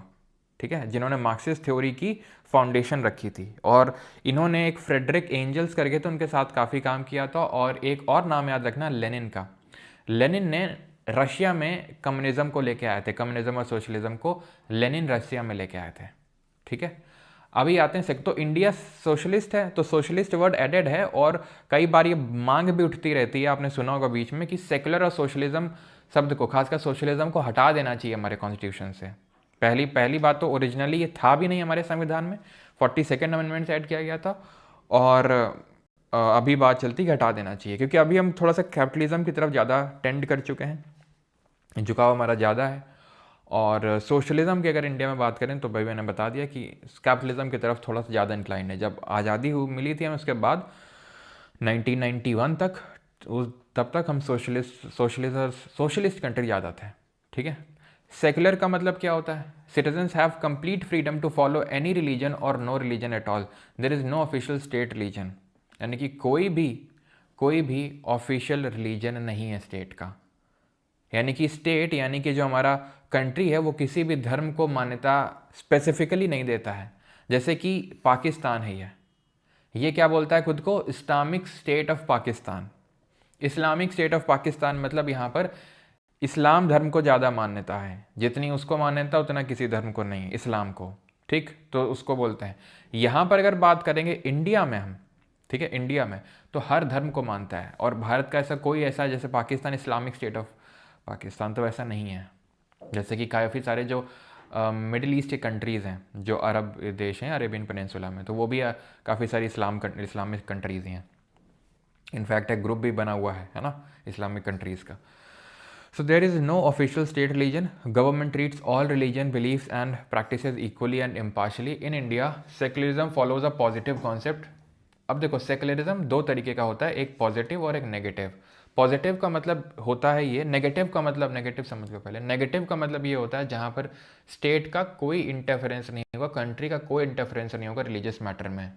ठीक है, जिन्होंने मार्क्सिस्ट थ्योरी की फाउंडेशन रखी थी। और इन्होंने एक फ्रेडरिक एंजल्स करके तो उनके साथ काफ़ी काम किया था, और एक और नाम याद रखना लेनिन का। लेनिन ने रशिया में कम्युनिज्म को लेके आए थे, कम्युनिज्म और सोशलिज्म को लेनिन रशिया में लेके आए थे। ठीक है, अभी आते हैं तो इंडिया सोशलिस्ट है, तो सोशलिस्ट वर्ड एडेड है, और कई बार ये मांग भी उठती रहती है, आपने सुना होगा बीच में, कि सेकुलर और सोशलिज्म शब्द को, खासकर सोशलिज्म को हटा देना चाहिए हमारे कॉन्स्टिट्यूशन से। पहली बात तो ओरिजिनली ये था भी नहीं हमारे संविधान में, 42nd अमेंडमेंट से ऐड किया गया था, और अभी बात चलती है हटा देना चाहिए, क्योंकि अभी हम थोड़ा सा कैपिटलिज्म की तरफ ज़्यादा टेंड कर चुके हैं, झुकाव हमारा ज़्यादा है। और सोशलिज्म की अगर इंडिया में बात करें तो भाई मैंने बता दिया कि कैपिटलिज्म की तरफ थोड़ा सा ज़्यादा इंक्लाइन है। जब आज़ादी मिली थी हमें, उसके बाद 1991 तक, तब तक हम सोशलिस्ट कंट्री ज़्यादा थे। ठीक है, सेकुलर का मतलब क्या होता है? Citizens have complete freedom to follow any religion और no religion at all, there is no official state religion. यानी कि कोई भी ऑफिशियल रिलीजन नहीं है स्टेट का। यानी कि स्टेट, यानी कि जो हमारा कंट्री है, वो किसी भी धर्म को मान्यता स्पेसिफिकली नहीं देता है। जैसे कि पाकिस्तान है, ये क्या बोलता है खुद को? Islamic state of Pakistan. Islamic state of Pakistan मतलब यहाँ पर इस्लाम धर्म को ज़्यादा मान्यता है, जितनी उसको मान्यता उतना किसी धर्म को नहीं, इस्लाम को। ठीक, तो उसको बोलते हैं। यहाँ पर अगर बात करेंगे इंडिया में हम, ठीक है, इंडिया में तो हर धर्म को मानता है, और भारत का ऐसा कोई ऐसा, जैसे Pakistan Islamic state of Pakistan, तो ऐसा नहीं है। जैसे कि काफ़ी सारे जो मिडिल ईस्ट के कंट्रीज़ हैं, जो अरब देश हैं, अरेबियन पेनिनसुला में, तो वो भी काफ़ी सारी इस्लामिक कंट्रीज़ ही हैं। इनफैक्ट एक ग्रुप भी बना हुआ है ना, इस्लामिक कंट्रीज़ का। So there is no official state religion. Government treats all religion, beliefs and practices equally and impartially. In India, secularism follows a positive concept. अब देखो, सेकुलरिज्म 2 तरीके का होता है, एक पॉजिटिव और एक नेगेटिव। पॉजिटिव का मतलब होता है ये, नेगेटिव का मतलब, नेगेटिव समझ लो पहले, नेगेटिव का मतलब ये होता है जहाँ पर स्टेट का कोई इंटरफेरेंस नहीं होगा, कंट्री का कोई इंटरफेरेंस नहीं होगा रिलीजियस मैटर में।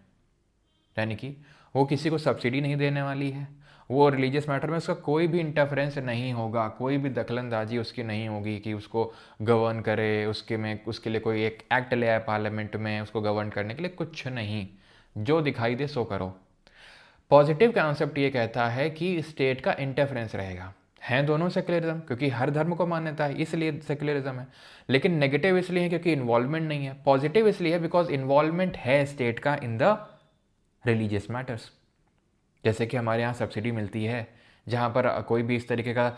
यानी कि वो किसी को सब्सिडी नहीं देने वाली है, वो रिलीजियस मैटर में उसका कोई भी इंटरफेरेंस नहीं होगा, कोई भी दखलंदाजी उसकी नहीं होगी कि उसको गवर्न करे, उसके लिए कोई एक एक्ट ले आए पार्लियामेंट में उसको गवर्न करने के लिए, कुछ नहीं, जो दिखाई दे सो करो। पॉजिटिव कॉन्सेप्ट ये कहता है कि स्टेट का इंटरफेरेंस रहेगा, हैं दोनों सेक्युलरिज्म, क्योंकि हर धर्म को मान्यता है इसलिए सेक्युलरिज्म है। लेकिन नेगेटिव इसलिए है क्योंकि इन्वॉल्वमेंट नहीं है। पॉजिटिव इसलिए है बिकॉज इन्वॉल्वमेंट है स्टेट का इन द रिलीजियस मैटर्स। जैसे कि हमारे यहाँ सब्सिडी मिलती है, जहाँ पर कोई भी इस तरीके का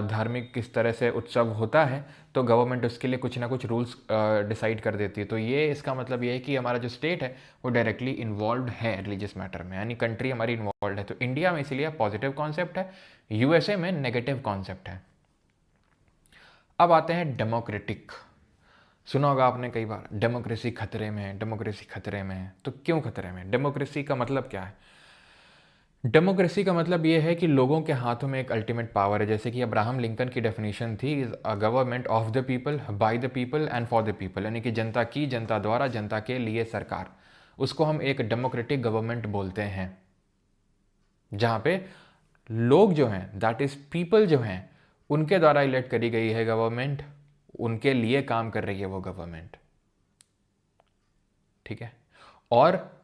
धार्मिक किस तरह से उत्सव होता है तो गवर्नमेंट उसके लिए कुछ ना कुछ रूल्स डिसाइड कर देती है। तो ये इसका मतलब ये है कि हमारा जो स्टेट है वो डायरेक्टली इन्वॉल्व है रिलीजियस मैटर में, यानी कंट्री हमारी इन्वॉल्व है। तो इंडिया में इसीलिए पॉजिटिव कॉन्सेप्ट है, यूएसए में नेगेटिव कॉन्सेप्ट है। अब आते हैं डेमोक्रेटिक। सुना होगा आपने कई बार, डेमोक्रेसी खतरे में है, डेमोक्रेसी खतरे में है। तो क्यों खतरे में? डेमोक्रेसी का मतलब क्या है? डेमोक्रेसी का मतलब ये है कि लोगों के हाथों में एक अल्टीमेट पावर है। जैसे कि अब्राहम लिंकन की डेफिनेशन थी, is a government of the people, by the people and for the people, यानी कि जनता की, जनता द्वारा, जनता के लिए सरकार। उसको हम एक डेमोक्रेटिक गवर्नमेंट बोलते हैं, जहाँ पे लोग जो हैं, दैट इज पीपल जो हैं, उनके द्वारा इलेक्ट करी गई है गवर्नमेंट, उनके लिए काम कर रही है वो गवर्नमेंट। ठीक है। और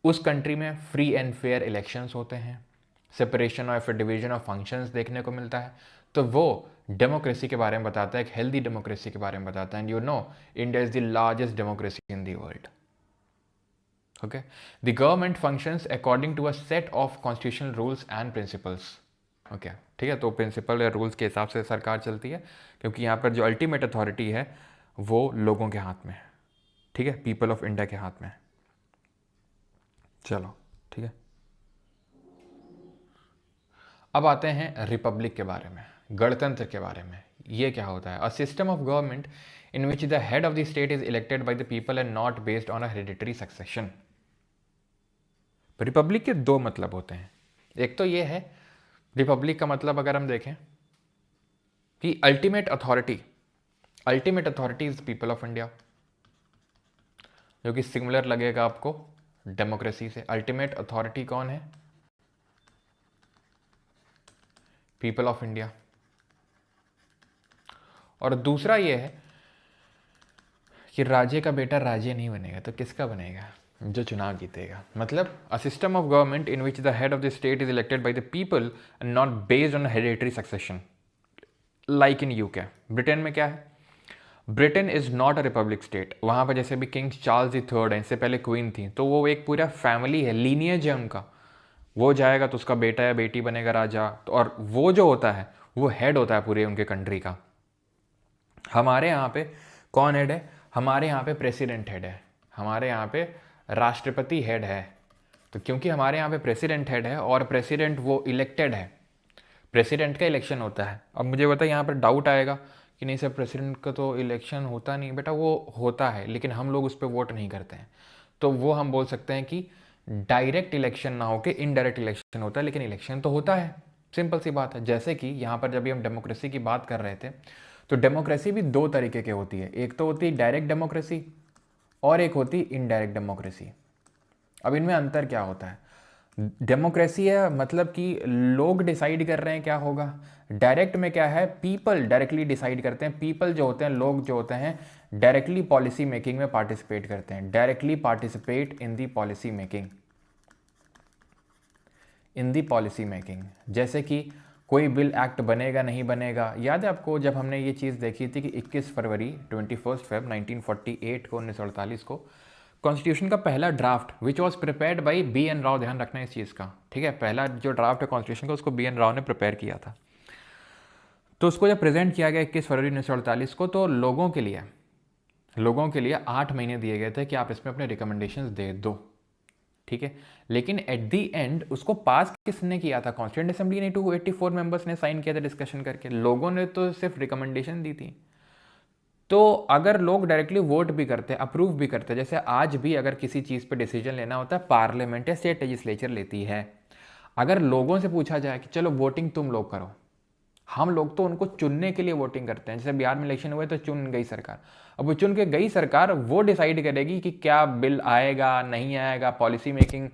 उस कंट्री में फ्री एंड फेयर इलेक्शंस होते हैं, separation of division of functions देखने को मिलता है। तो वो डेमोक्रेसी के बारे में बताता है, एक हेल्दी डेमोक्रेसी के बारे में बताता है। And you know, India is the largest democracy in the world. Okay, the government functions according to a set of constitutional rules and principles. Okay, ठीक है। तो प्रिंसिपल या रूल्स के हिसाब से सरकार चलती है, क्योंकि यहाँ पर जो अल्टीमेट अथॉरिटी है वो लोगों के हाथ में है। ठीक है, पीपल ऑफ इंडिया के हाथ में है। चलो ठीक है। अब आते हैं रिपब्लिक के बारे में, गणतंत्र के बारे में। ये क्या होता है? A system of government in which the head of the state is elected by the people and not based on a hereditary succession. Republic के दो मतलब होते हैं। एक तो ये है, रिपब्लिक का मतलब अगर हम देखें कि ultimate authority is people of India, जो कि सिमिलर लगेगा आपको डेमोक्रेसी से। अल्टीमेट अथॉरिटी कौन है? People of India. और दूसरा ये है कि राजे का बेटा राजे नहीं बनेगा, तो किसका बनेगा? जो चुनाव जीतेगा। मतलब a system of government in which the head of the state is elected by the people and not based on hereditary succession, like in UK. Britain में क्या है? Britain is not a republic state. वहाँ पर जैसे भी king Charles III है, इससे पहले क्वीन थी, तो वो एक पूरा फैमिली है, लीनियज है उनका। वो जाएगा तो उसका बेटा या बेटी बनेगा राजा, तो और वो जो होता है वो हेड होता है पूरे उनके कंट्री का। हमारे यहाँ पे कौन हेड है? हमारे यहाँ पे प्रेसिडेंट हेड है, हमारे यहाँ पे राष्ट्रपति हेड है। तो क्योंकि हमारे यहाँ पे प्रेसिडेंट हेड है और प्रेसिडेंट वो इलेक्टेड है, प्रेसिडेंट का इलेक्शन होता है। अब मुझे बताइए, यहाँ पर डाउट आएगा कि नहीं सर प्रेसिडेंट का तो इलेक्शन होता नहीं। बेटा वो होता है, लेकिन हम लोग उस पर वोट नहीं करते हैं। तो वो हम बोल सकते हैं कि डायरेक्ट इलेक्शन ना होकर इनडायरेक्ट इलेक्शन होता है, लेकिन इलेक्शन तो होता है। सिंपल सी बात है। जैसे कि यहाँ पर जब भी हम डेमोक्रेसी की बात कर रहे थे, तो डेमोक्रेसी भी दो तरीके की होती है। एक तो होती है डायरेक्ट डेमोक्रेसी और एक होती है इनडायरेक्ट डेमोक्रेसी। अब इनमें अंतर क्या होता है? डेमोक्रेसी है मतलब कि लोग डिसाइड कर रहे हैं क्या होगा। डायरेक्ट में क्या है? पीपल डायरेक्टली डिसाइड करते हैं। पीपल जो होते हैं, लोग जो होते हैं, डायरेक्टली पॉलिसी मेकिंग में पार्टिसिपेट करते हैं। Directly participate in the policy making, जैसे कि कोई बिल एक्ट बनेगा नहीं बनेगा। याद है आपको जब हमने ये चीज़ देखी थी कि 21 फरवरी 21 फेब 1948 को 1948 को कॉन्स्टिट्यूशन का पहला draft which was prepared by BN Rao, ध्यान रखना इस चीज़ का, ठीक है। पहला जो ड्राफ्ट है कॉन्स्टिट्यूशन का उसको BN राव ने प्रिपेयर किया था। तो उसको जब प्रेजेंट किया गया 21 फरवरी 1948 को, तो लोगों के लिए 8 महीने दिए गए थे कि आप इसमें अपने रिकमेंडेशंस दे दो, ठीक है। लेकिन एट दी एंड उसको पास किसने किया था? कॉन्स्टिट्यूएंट असेंबली ने। 284 मेंबर्स ने साइन किया था डिस्कशन करके, लोगों ने तो सिर्फ रिकमेंडेशन दी थी। तो अगर लोग डायरेक्टली वोट भी करते, अप्रूव भी करते, जैसे आज भी अगर किसी चीज़ पे डिसीजन लेना होता है पार्लियामेंट या स्टेट लेजिस्लेचर लेती है, अगर लोगों से पूछा जाए कि चलो वोटिंग तुम लोग करो, हम लोग तो उनको चुनने के लिए वोटिंग करते हैं। जैसे बिहार में इलेक्शन हुए तो चुन गई सरकार, अब वो चुन के गई सरकार वो डिसाइड करेगी कि क्या बिल आएगा नहीं आएगा, पॉलिसी मेकिंग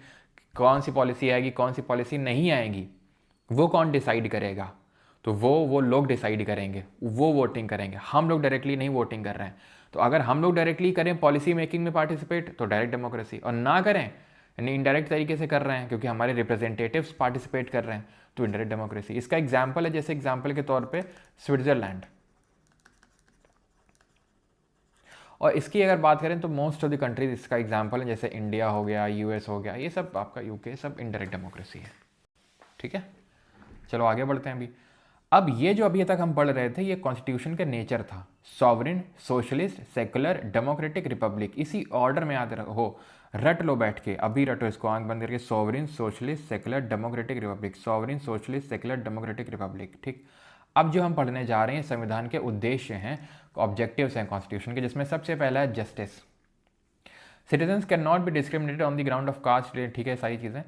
कौन सी पॉलिसी आएगी कौन सी पॉलिसी नहीं आएगी। वो कौन डिसाइड करेगा? तो वो लोग डिसाइड करेंगे, वो वोटिंग करेंगे। हम लोग डायरेक्टली नहीं वोटिंग कर रहे हैं। तो अगर हम लोग डायरेक्टली करें पॉलिसी मेकिंग में पार्टिसिपेट तो डायरेक्ट डेमोक्रेसी, और ना करें यानी इनडायरेक्ट तरीके से कर रहे हैं क्योंकि हमारे रिप्रेजेंटेटिव्स पार्टिसिपेट कर रहे हैं, तो इनडायरेक्ट डेमोक्रेसी। इसका एग्जाम्पल है, जैसे एग्जाम्पल के तौर पर स्विट्जरलैंड। और इसकी अगर बात करें तो मोस्ट ऑफ द कंट्रीज इसका एग्जाम्पल है, जैसे इंडिया हो गया, यूएस हो गया, ये सब आपका यूके, सब इनडायरेक्ट डेमोक्रेसी है। ठीक है, चलो आगे बढ़ते हैं अभी। अब ये जो अभी तक हम पढ़ रहे थे, ये कॉन्स्टिट्यूशन का नेचर था, sovereign, socialist, secular, democratic, Republic, इसी ऑर्डर में याद रखो, रट लो बैठ के, अभी रटो इसको आंख बंद करके, sovereign, socialist, secular, democratic, Republic, sovereign, socialist, secular, democratic, Republic. ठीक, अब जो हम पढ़ने जा रहे हैं संविधान के उद्देश्य हैं, ऑब्जेक्टिव्स हैं कॉन्स्टिट्यूशन के, जिसमें सबसे पहला है justice. Citizens can not be discriminated on the ground of caste, ठीक है, सारी चीज़ें।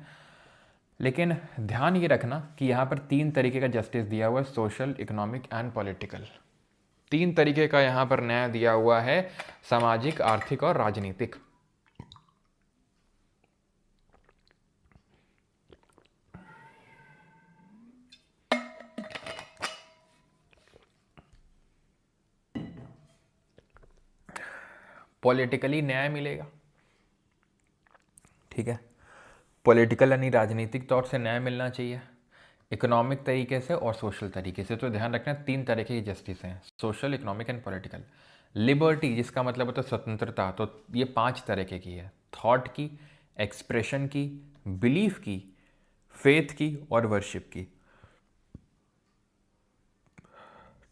लेकिन ध्यान ये रखना कि यहाँ पर 3 तरीके का जस्टिस दिया हुआ है, सोशल, इकोनॉमिक एंड पॉलिटिकल। 3 तरीके का यहाँ पर न्याय दिया हुआ है, सामाजिक, आर्थिक और राजनीतिक। पॉलिटिकली न्याय मिलेगा, ठीक है, पॉलिटिकल यानी राजनीतिक तौर से न्याय मिलना चाहिए, इकोनॉमिक तरीके से और सोशल तरीके से। तो ध्यान रखना 3 तरह की जस्टिस हैं, social, economic and political. Liberty जिसका मतलब होता है स्वतंत्रता, तो ये 5 तरीके की है, थॉट की, एक्सप्रेशन की, बिलीफ की, फेथ की और वर्शिप की।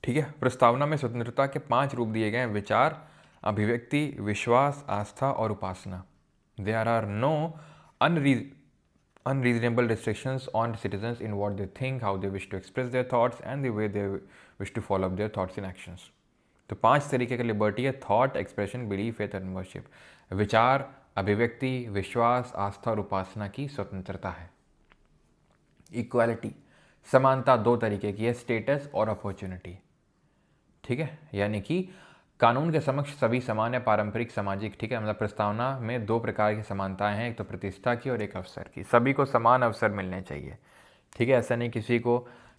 ठीक है, प्रस्तावना में स्वतंत्रता के 5 रूप दिए गए हैं, विचार, अभिव्यक्ति, विश्वास, आस्था और उपासना। There are no unreasonable restrictions on citizens in what they think, how they wish to express their thoughts and the way they wish to follow up their thoughts in actions. तो 5 तरीके का लिबर्टी है, thought, expression, belief, faith and worship. विचार, अभिव्यक्ति, विश्वास, आस्था और उपासना की स्वतंत्रता है। इक्वालिटी, समानता 2 तरीके की है, स्टेटस और अपॉर्चुनिटी। ठीक है, यानी कि कानून के समक्ष सभी समान है, पारंपरिक, सामाजिक। ठीक है, मतलब प्रस्तावना में 2 प्रकार की समानताएं हैं, एक तो प्रतिष्ठा की और एक अवसर की। सभी को समान अवसर मिलने चाहिए। ठीक है, ऐसा नहीं किसी को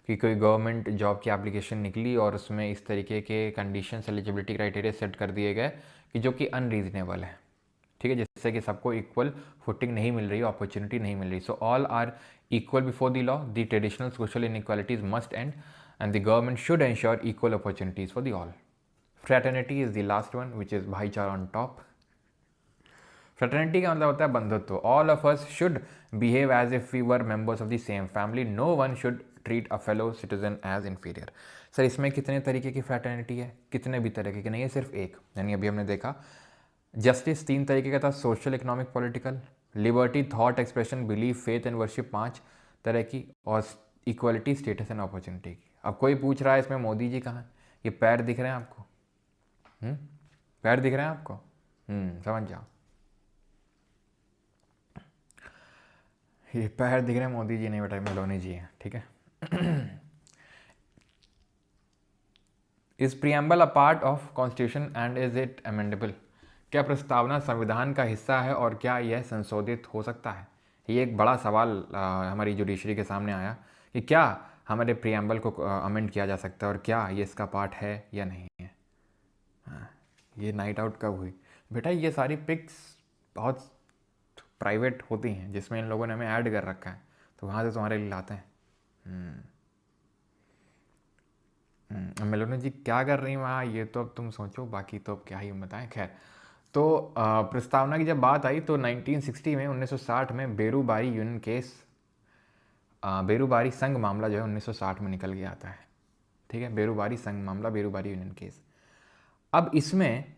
कि कोई गवर्नमेंट जॉब की एप्लीकेशन निकली और उसमें इस तरीके के कंडीशंस, एलिजिबिलिटी क्राइटेरिया सेट कर दिए गए कि जो कि अनरीजनेबल है। ठीक है, जिससे कि सबको इक्वल फुटिंग नहीं मिल रही, अपॉर्चुनिटी नहीं मिल रही। So all are equal before the law, the traditional social inequalities must end and the government should ensure equal opportunities for the all. Fraternity is the last one, which is भाईचारा on top. Fraternity का मतलब होता है बंधुत्व। All of us should behave as if we were members of the same family. No one should treat a fellow citizen as inferior. Sir इसमें कितने तरीके की फ्रैटर्निटी है? कितने भी तरीके की नहीं है, सिर्फ एक। यानी अभी हमने देखा जस्टिस 3 तरीके का था, social, economic, political. Liberty, thought, expression, belief, faith and worship 5 तरह की। और इक्वलिटी, स्टेटस एंड अपॉर्चुनिटी की। अब कोई पूछ रहा है इसमें मोदी जी कहाँ? ये पैर दिख रहे हैं आपको? पैर दिख रहे हैं आपको? समझ जाओ, ये पैर दिख रहे हैं मोदी जी नहीं बेटा, मेलोनी जी हैं। ठीक है, is preamble a part of constitution and is it amendable? क्या प्रस्तावना संविधान का हिस्सा है और क्या यह संशोधित हो सकता है? ये एक बड़ा सवाल हमारी जुडिशरी के सामने आया कि क्या हमारे प्रियम्बल को अमेंड किया जा सकता है और क्या ये इसका पार्ट है या नहीं है। ये नाइट आउट कब हुई बेटा? ये सारी पिक्स बहुत प्राइवेट होती हैं जिसमें इन लोगों ने हमें ऐड कर रखा है, तो वहाँ से तुम्हारे लिए लाते हैं। मेलोनी जी क्या कर रही हैं वहाँ, ये तो अब तुम सोचो, बाकी तो अब क्या ही बताएं। खैर, तो प्रस्तावना की जब बात आई तो 1960 में 1960 में बेरूबारी यूनियन केस, बेरूबारी संघ मामला जो है 1960 में निकल के आता है। ठीक है, बेरूबारी संघ मामला, बेरूबारी यूनियन केस। अब इसमें,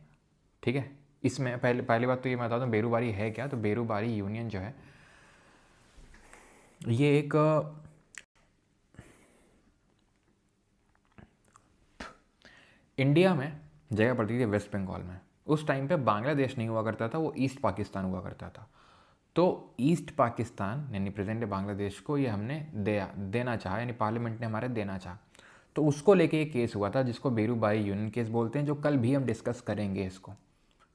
ठीक है, इसमें पहली बात तो ये मैं बता दूँ बेरूबारी है क्या। तो बेरूबारी यूनियन जो है ये एक इंडिया में जगह पड़ती थी वेस्ट बंगाल में। उस टाइम पे बांग्लादेश नहीं हुआ करता था, वो ईस्ट पाकिस्तान हुआ करता था। तो ईस्ट पाकिस्तान यानी प्रेजेंट बांग्लादेश को ये हमने देना चाहा, यानी पार्लियामेंट ने हमारे देना चाहा। तो उसको लेके ये केस हुआ था जिसको बेरूबारी यूनियन केस बोलते हैं, जो कल भी हम डिस्कस करेंगे इसको।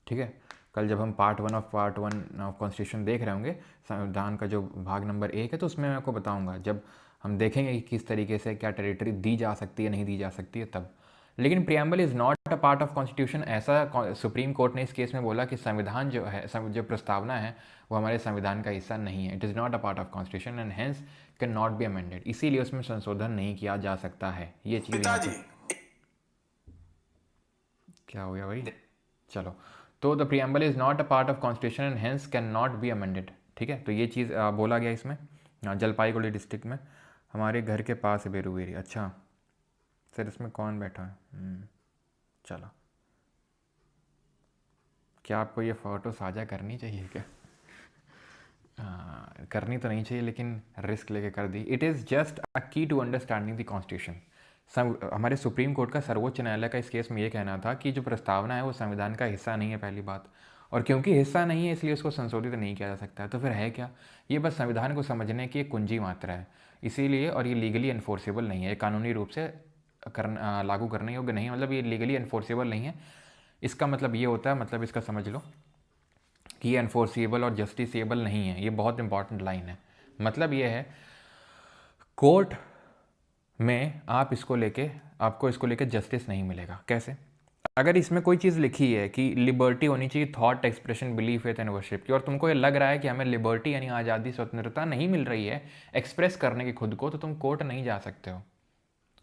ठीक है, कल जब हम पार्ट 1 ऑफ कॉन्स्टिट्यूशन देख रहे होंगे, संविधान का जो भाग नंबर 1 है, तो उसमें मैं आपको बताऊंगा जब हम देखेंगे कि किस तरीके से क्या टेरिटरी दी जा सकती है, नहीं दी जा सकती है तब। लेकिन preamble is not a part of constitution, ऐसा सुप्रीम कोर्ट ने इस केस में बोला कि संविधान जो है, जो प्रस्तावना है वो हमारे संविधान का हिस्सा नहीं है। It is not a part of constitution and hence can not be amended, इसीलिए उसमें संशोधन नहीं किया जा सकता है। ये चीज़ यहाँ पे क्या हो गया भाई, चलो। तो the preamble is not a part of constitution and hence can not be amended, ठीक है। तो ये चीज़ बोला गया इसमें। जलपाईगुड़ी डिस्ट्रिक्ट में हमारे घर के पास है बेरुवेरी। अच्छा सर, इसमें कौन बैठा है? चलो, क्या आपको ये फ़ोटो साझा करनी चाहिए क्या? करनी तो नहीं चाहिए, लेकिन रिस्क लेके कर दी। इट इज़ जस्ट अ की टू अंडरस्टैंडिंग द कॉन्स्टिट्यूशन। हमारे सुप्रीम कोर्ट का, सर्वोच्च न्यायालय का इस केस में ये कहना था कि जो प्रस्तावना है वो संविधान का हिस्सा नहीं है, पहली बात। और क्योंकि हिस्सा नहीं है इसलिए उसको संशोधित नहीं किया जा सकता है। तो फिर है क्या? ये बस संविधान को समझने की एक कुंजी मात्रा है, इसीलिए। और ये लीगली इन्फोर्सेबल नहीं है, कानूनी रूप से लागू करने योग्य नहीं है, मतलब ये लीगली इन्फोर्सेबल नहीं है। इसका मतलब ये होता है, मतलब इसका समझ लो कि ये एनफोर्सिएबल और जस्टिसेबल नहीं है। ये बहुत इंपॉर्टेंट लाइन है। मतलब ये है, कोर्ट में आपको इसको लेके जस्टिस नहीं मिलेगा। कैसे? अगर इसमें कोई चीज़ लिखी है कि लिबर्टी होनी चाहिए thought expression belief faith and worship की, और तुमको ये लग रहा है कि हमें लिबर्टी यानी आज़ादी स्वतंत्रता नहीं मिल रही है एक्सप्रेस करने की खुद को, तो तुम कोर्ट नहीं जा सकते हो।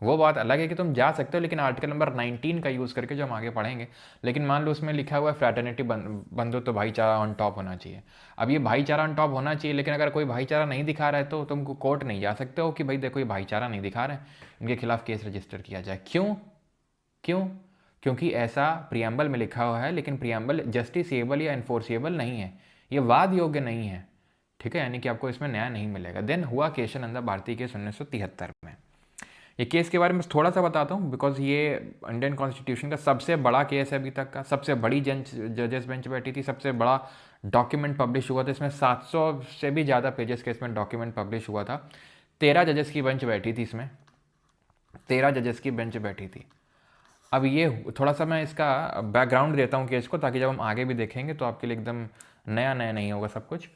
वो बात अलग है कि तुम जा सकते हो, लेकिन आर्टिकल नंबर 19 का यूज़ करके, जो हम आगे पढ़ेंगे। लेकिन मान लो उसमें लिखा हुआ है फ्रैटर्निटी बंधुत्व तो भाईचारा ऑन टॉप होना चाहिए। अब ये भाईचारा ऑन टॉप होना चाहिए, लेकिन अगर कोई भाईचारा नहीं दिखा रहा है तो तुम कोर्ट नहीं जा सकते हो कि भाई देखो ये भाईचारा नहीं दिखा रहे हैं, इनके खिलाफ केस रजिस्टर किया जाए। क्यों? क्योंकि ऐसा प्रियम्बल में लिखा हुआ है, लेकिन प्रियम्बल जस्टिसेबल या इन्फोर्सिएबल नहीं है, ये वाद योग्य नहीं है, ठीक है। यानी कि आपको इसमें न्याय नहीं मिलेगा। देन हुआ केशवानंद भारती केस 1973 में। ये केस के बारे में थोड़ा सा बताता हूँ, बिकॉज ये इंडियन कॉन्स्टिट्यूशन का सबसे बड़ा केस है अभी तक का। सबसे बड़ी जजेस बेंच बैठी थी, सबसे बड़ा डॉक्यूमेंट पब्लिश हुआ था इसमें। 700 से भी ज़्यादा पेजेस के इसमें डॉक्यूमेंट पब्लिश हुआ था। 13 जजेस की बेंच बैठी थी इसमें, 13 जजेस की बेंच बैठी थी। अब ये थोड़ा सा मैं इसका बैकग्राउंड देता हूँ केस को, ताकि जब हम आगे भी देखेंगे तो आपके लिए एकदम नया नया नहीं होगा सब कुछ।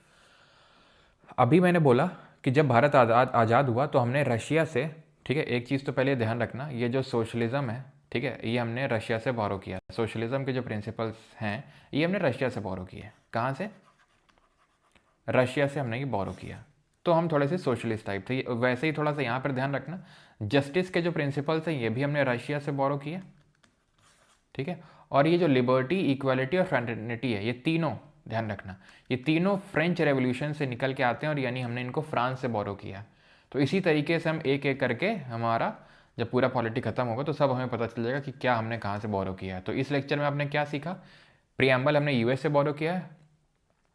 अभी मैंने बोला कि जब भारत आज़ाद हुआ तो हमने रशिया से, ठीक है, एक चीज़ तो पहले ध्यान रखना, ये जो सोशलिज़म है, ठीक है, ये हमने रशिया से बोरो किया। सोशलिज़म के जो प्रिंसिपल्स हैं ये हमने रशिया से बोरो किए। कहाँ से? रशिया से हमने ये बोरो किया। तो हम थोड़े से सोशलिस्ट टाइप थे। वैसे ही थोड़ा सा यहाँ पर ध्यान रखना, जस्टिस के जो प्रिंसिपल्स हैं ये भी हमने रशिया से बोरो किए, ठीक है। और ये जो लिबर्टी, इक्वालिटी और फ्रेटर्निटी है, ये तीनों ध्यान रखना, ये तीनों फ्रेंच रेवोल्यूशन से निकल के आते हैं, और यानी हमने इनको फ्रांस से बोरो किया। तो इसी तरीके से हम एक एक करके, हमारा जब पूरा पॉलिटी खत्म होगा तो सब हमें पता चल जाएगा कि क्या हमने कहाँ से बोरो किया है। तो इस लेक्चर में आपने क्या सीखा? प्रियम्बल हमने यूएस से बोरो किया है,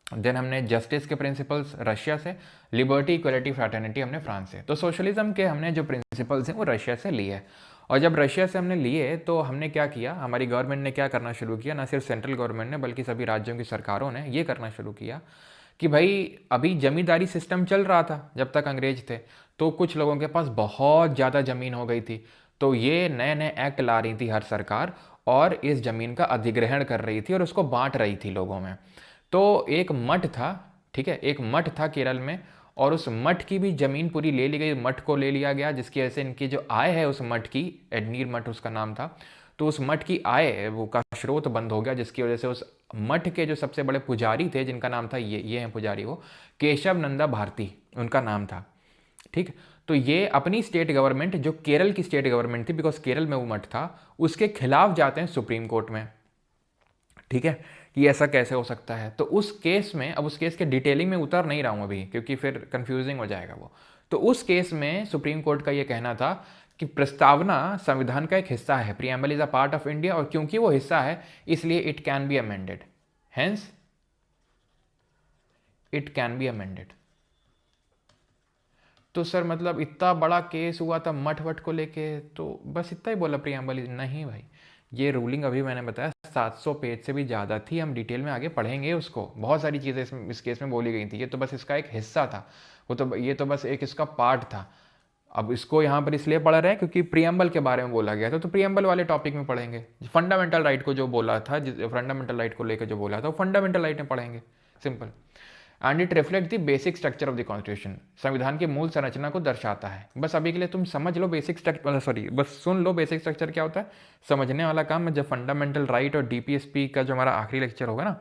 देन हमने जस्टिस के प्रिंसिपल्स रशिया से, लिबर्टी, इक्वलिटी, फ्रैटर्निटी हमने फ्रांस से। तो सोशलिज्म के हमने जो प्रिंसिपल्स हैं वो रशिया से लिए हैं। और जब रशिया से हमने लिए तो हमने क्या किया, हमारी गवर्नमेंट ने क्या करना शुरू किया, ना सिर्फ सेंट्रल गवर्नमेंट ने बल्कि सभी राज्यों की सरकारों ने ये करना शुरू किया कि भाई अभी जमींदारी सिस्टम चल रहा था जब तक अंग्रेज थे, तो कुछ लोगों के पास बहुत ज़्यादा ज़मीन हो गई थी। तो ये नए नए एक्ट ला रही थी हर सरकार, और इस ज़मीन का अधिग्रहण कर रही थी और उसको बांट रही थी लोगों में। तो एक मठ था, ठीक है, एक मठ था केरल में, और उस मठ की भी ज़मीन पूरी ले ली गई, मठ को ले लिया गया, जिसकी वजह से इनकी जो आय है उस मठ की, एडनीर मठ उसका नाम था, तो उस मठ की आय वो का स्रोत बंद हो गया, जिसकी वजह से उस मठ के जो सबसे बड़े पुजारी थे, जिनका नाम था, ये हैं पुजारी, वो केशव नंदा भारती उनका नाम था, ठीक। तो ये अपनी स्टेट गवर्नमेंट, जो केरल की स्टेट गवर्नमेंट थी, बिकॉज केरल में वो मठ था, उसके खिलाफ जाते हैं सुप्रीम कोर्ट में, ठीक है, कि ऐसा कैसे हो सकता है। तो उस केस में, अब उस केस के डिटेलिंग में उतर नहीं रहा हूँ अभी, क्योंकि फिर कंफ्यूजिंग हो जाएगा वो। तो उस केस में सुप्रीम कोर्ट का ये कहना था कि प्रस्तावना संविधान का एक हिस्सा है, preamble is a part of India, और क्योंकि वो हिस्सा है इसलिए it can be amended, hence it can be amended. तो सर मतलब इतना बड़ा केस हुआ था मठ वठ को लेके, तो बस इतना ही बोला प्रियम्बल? नहीं भाई, ये रूलिंग अभी मैंने बताया 700 पेज से भी ज़्यादा थी, हम डिटेल में आगे पढ़ेंगे उसको। बहुत सारी चीज़ें इस केस में बोली गई थी, ये तो बस इसका एक हिस्सा था, ये तो बस एक इसका पार्ट था। अब इसको यहाँ पर इसलिए पढ़ रहे हैं क्योंकि प्रियम्बल के बारे में बोला गया था, तो प्रियम्बल वाले टॉपिक में पढ़ेंगे। फंडामेंटल राइट को जो बोला था, फंडामेंटल राइट को लेकर जो बोला था, वो फंडामेंटल राइट में पढ़ेंगे, simple. And it reflect the basic structure of the constitution, संविधान की मूल संरचना को दर्शाता है। बस अभी के लिए तुम समझ लो बेसिक स्ट्रक्चर, सॉरी बस सुन लो बेसिक स्ट्रक्चर क्या होता है, समझने वाला काम है। जब फंडामेंटल राइट और डीपीएसपी का जो हमारा आखिरी लेक्चर होगा ना,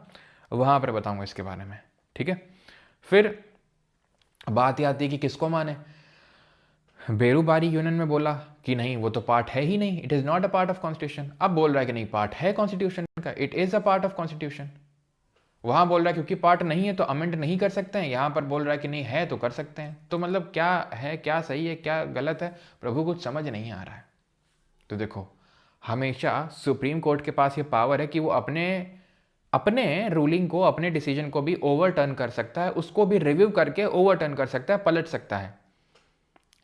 वहाँ पर बताऊँगा इसके बारे में, ठीक है। फिर बात आती है कि किसको माने। बेरूबारी यूनियन में बोला कि नहीं वो तो पार्ट है ही नहीं, it is not a part of constitution. अब बोल रहा है कि नहीं पार्ट है कॉन्स्टिट्यूशन का, it is a part of constitution. वहाँ बोल रहा है क्योंकि पार्ट नहीं है तो अमेंड नहीं कर सकते हैं, यहाँ पर बोल रहा है कि नहीं है तो कर सकते हैं। तो मतलब क्या है, क्या सही है, क्या गलत है, प्रभु कुछ समझ नहीं आ रहा है। तो देखो, हमेशा सुप्रीम कोर्ट के पास ये पावर है कि वो अपने अपने रूलिंग को, अपने डिसीजन को भी ओवरटर्न कर सकता है, उसको भी रिव्यू करके ओवरटर्न कर सकता है, पलट सकता है।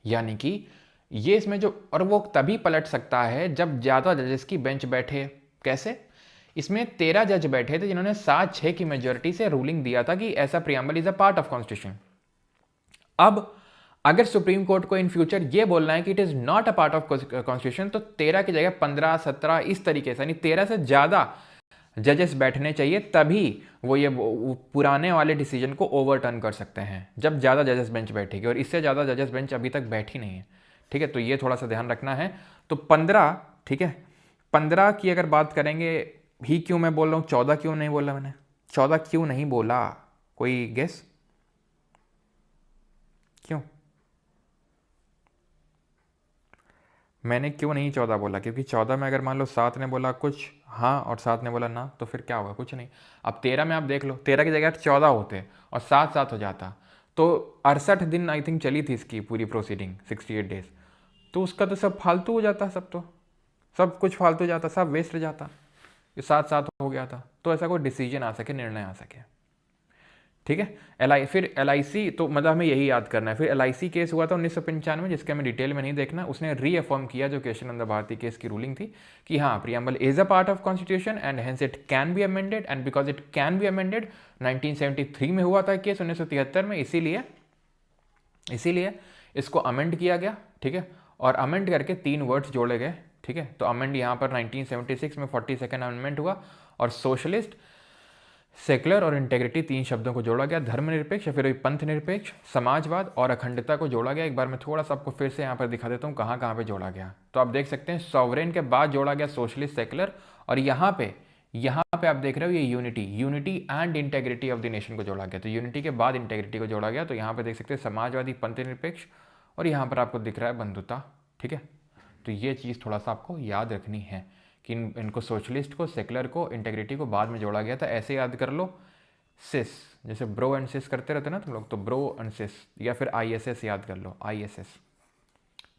यानी कि ये इसमें जो, और वो तभी पलट सकता है जब ज़्यादा जजेस की बेंच बैठे। कैसे? इसमें 13 जज बैठे थे जिन्होंने 7-6 की मेजोरिटी से रूलिंग दिया था कि ऐसा preamble is a part of constitution. अब अगर सुप्रीम कोर्ट को इन फ्यूचर ये बोलना है कि it is not a part of constitution, तो 13 की जगह 15-17 इस तरीके से, यानी 13 से ज़्यादा जजेस बैठने चाहिए, तभी वो ये पुराने वाले डिसीजन को ओवरटर्न कर सकते हैं, जब ज़्यादा जजेस बेंच बैठेगी। और इससे ज़्यादा जजेस बेंच अभी तक बैठी नहीं है, ठीक है। तो ये थोड़ा सा ध्यान रखना है। तो 15, ठीक है, 15 की अगर बात करेंगे ही, क्यों मैं बोल रहा हूँ 14 क्यों नहीं बोला मैंने, 14 क्यों नहीं बोला, कोई गेस क्यों मैंने क्यों नहीं 14 बोला? क्योंकि 14 में अगर मान लो 7 ने बोला कुछ हाँ और 7 ने बोला ना, तो फिर क्या होगा, कुछ नहीं। अब 13 में आप देख लो, 13 की जगह 14 होते और 7-7 हो जाता, तो 68 दिन आई थिंक चली थी इसकी पूरी प्रोसीडिंग, 68 डेज। तो उसका तो सब फालतू हो जाता, सब तो सब कुछ फालतू जाता, सब वेस्ट जाता। ये 7-7 हो गया था, तो ऐसा कोई डिसीजन आ सके, निर्णय आ सके, ठीक है। फिर LIC, तो मतलब हमें यही याद करना है। फिर LIC केस हुआ था 1995, जिसके हमें डिटेल में नहीं देखना। उसने रीअफर्म किया जो केशवानंद भारती केस की रूलिंग थी कि हाँ preamble is a part of constitution and hence it can be amended, and because it can be amended, 1973 में हुआ था केस, 1973 में, इसीलिए इसको अमेंड किया गया, ठीक है। और अमेंड करके 3 वर्ड्स जोड़े गए, ठीक है। तो अमेंड यहाँ पर 1976 में 42nd अमेंडमेंट हुआ, और सोशलिस्ट, सेकुलर और इंटेग्रिटी 3 शब्दों को जोड़ा गया। धर्मनिरपेक्ष, फिर पंथ निरपेक्ष, समाजवाद और अखंडता को जोड़ा गया। एक बार मैं थोड़ा सा आपको फिर से यहाँ पर दिखा देता हूँ कहाँ कहाँ पे जोड़ा गया। तो आप देख सकते हैं सॉवरेन के बाद जोड़ा गया सोशलिस्ट, सेकुलर, और यहाँ पे आप देख रहे हो ये unity and integrity of the nation को जोड़ा गया। तो यूनिटी के बाद इंटेग्रिटी को जोड़ा गया। तो यहाँ पे देख सकते हैं समाजवादी, पंथ निरपेक्ष, और यहाँ पर आपको दिख रहा है बंधुता, ठीक है। तो ये चीज़ थोड़ा सा आपको याद रखनी है कि इनको सोशलिस्ट को, सेकुलर को, इंटेग्रिटी को बाद में जोड़ा गया था। ऐसे याद कर लो, सिस, जैसे ब्रो एंड सिस करते रहते ना तुम लोग, तो ब्रो एंड सिस, या फिर ISS याद कर लो, ISS,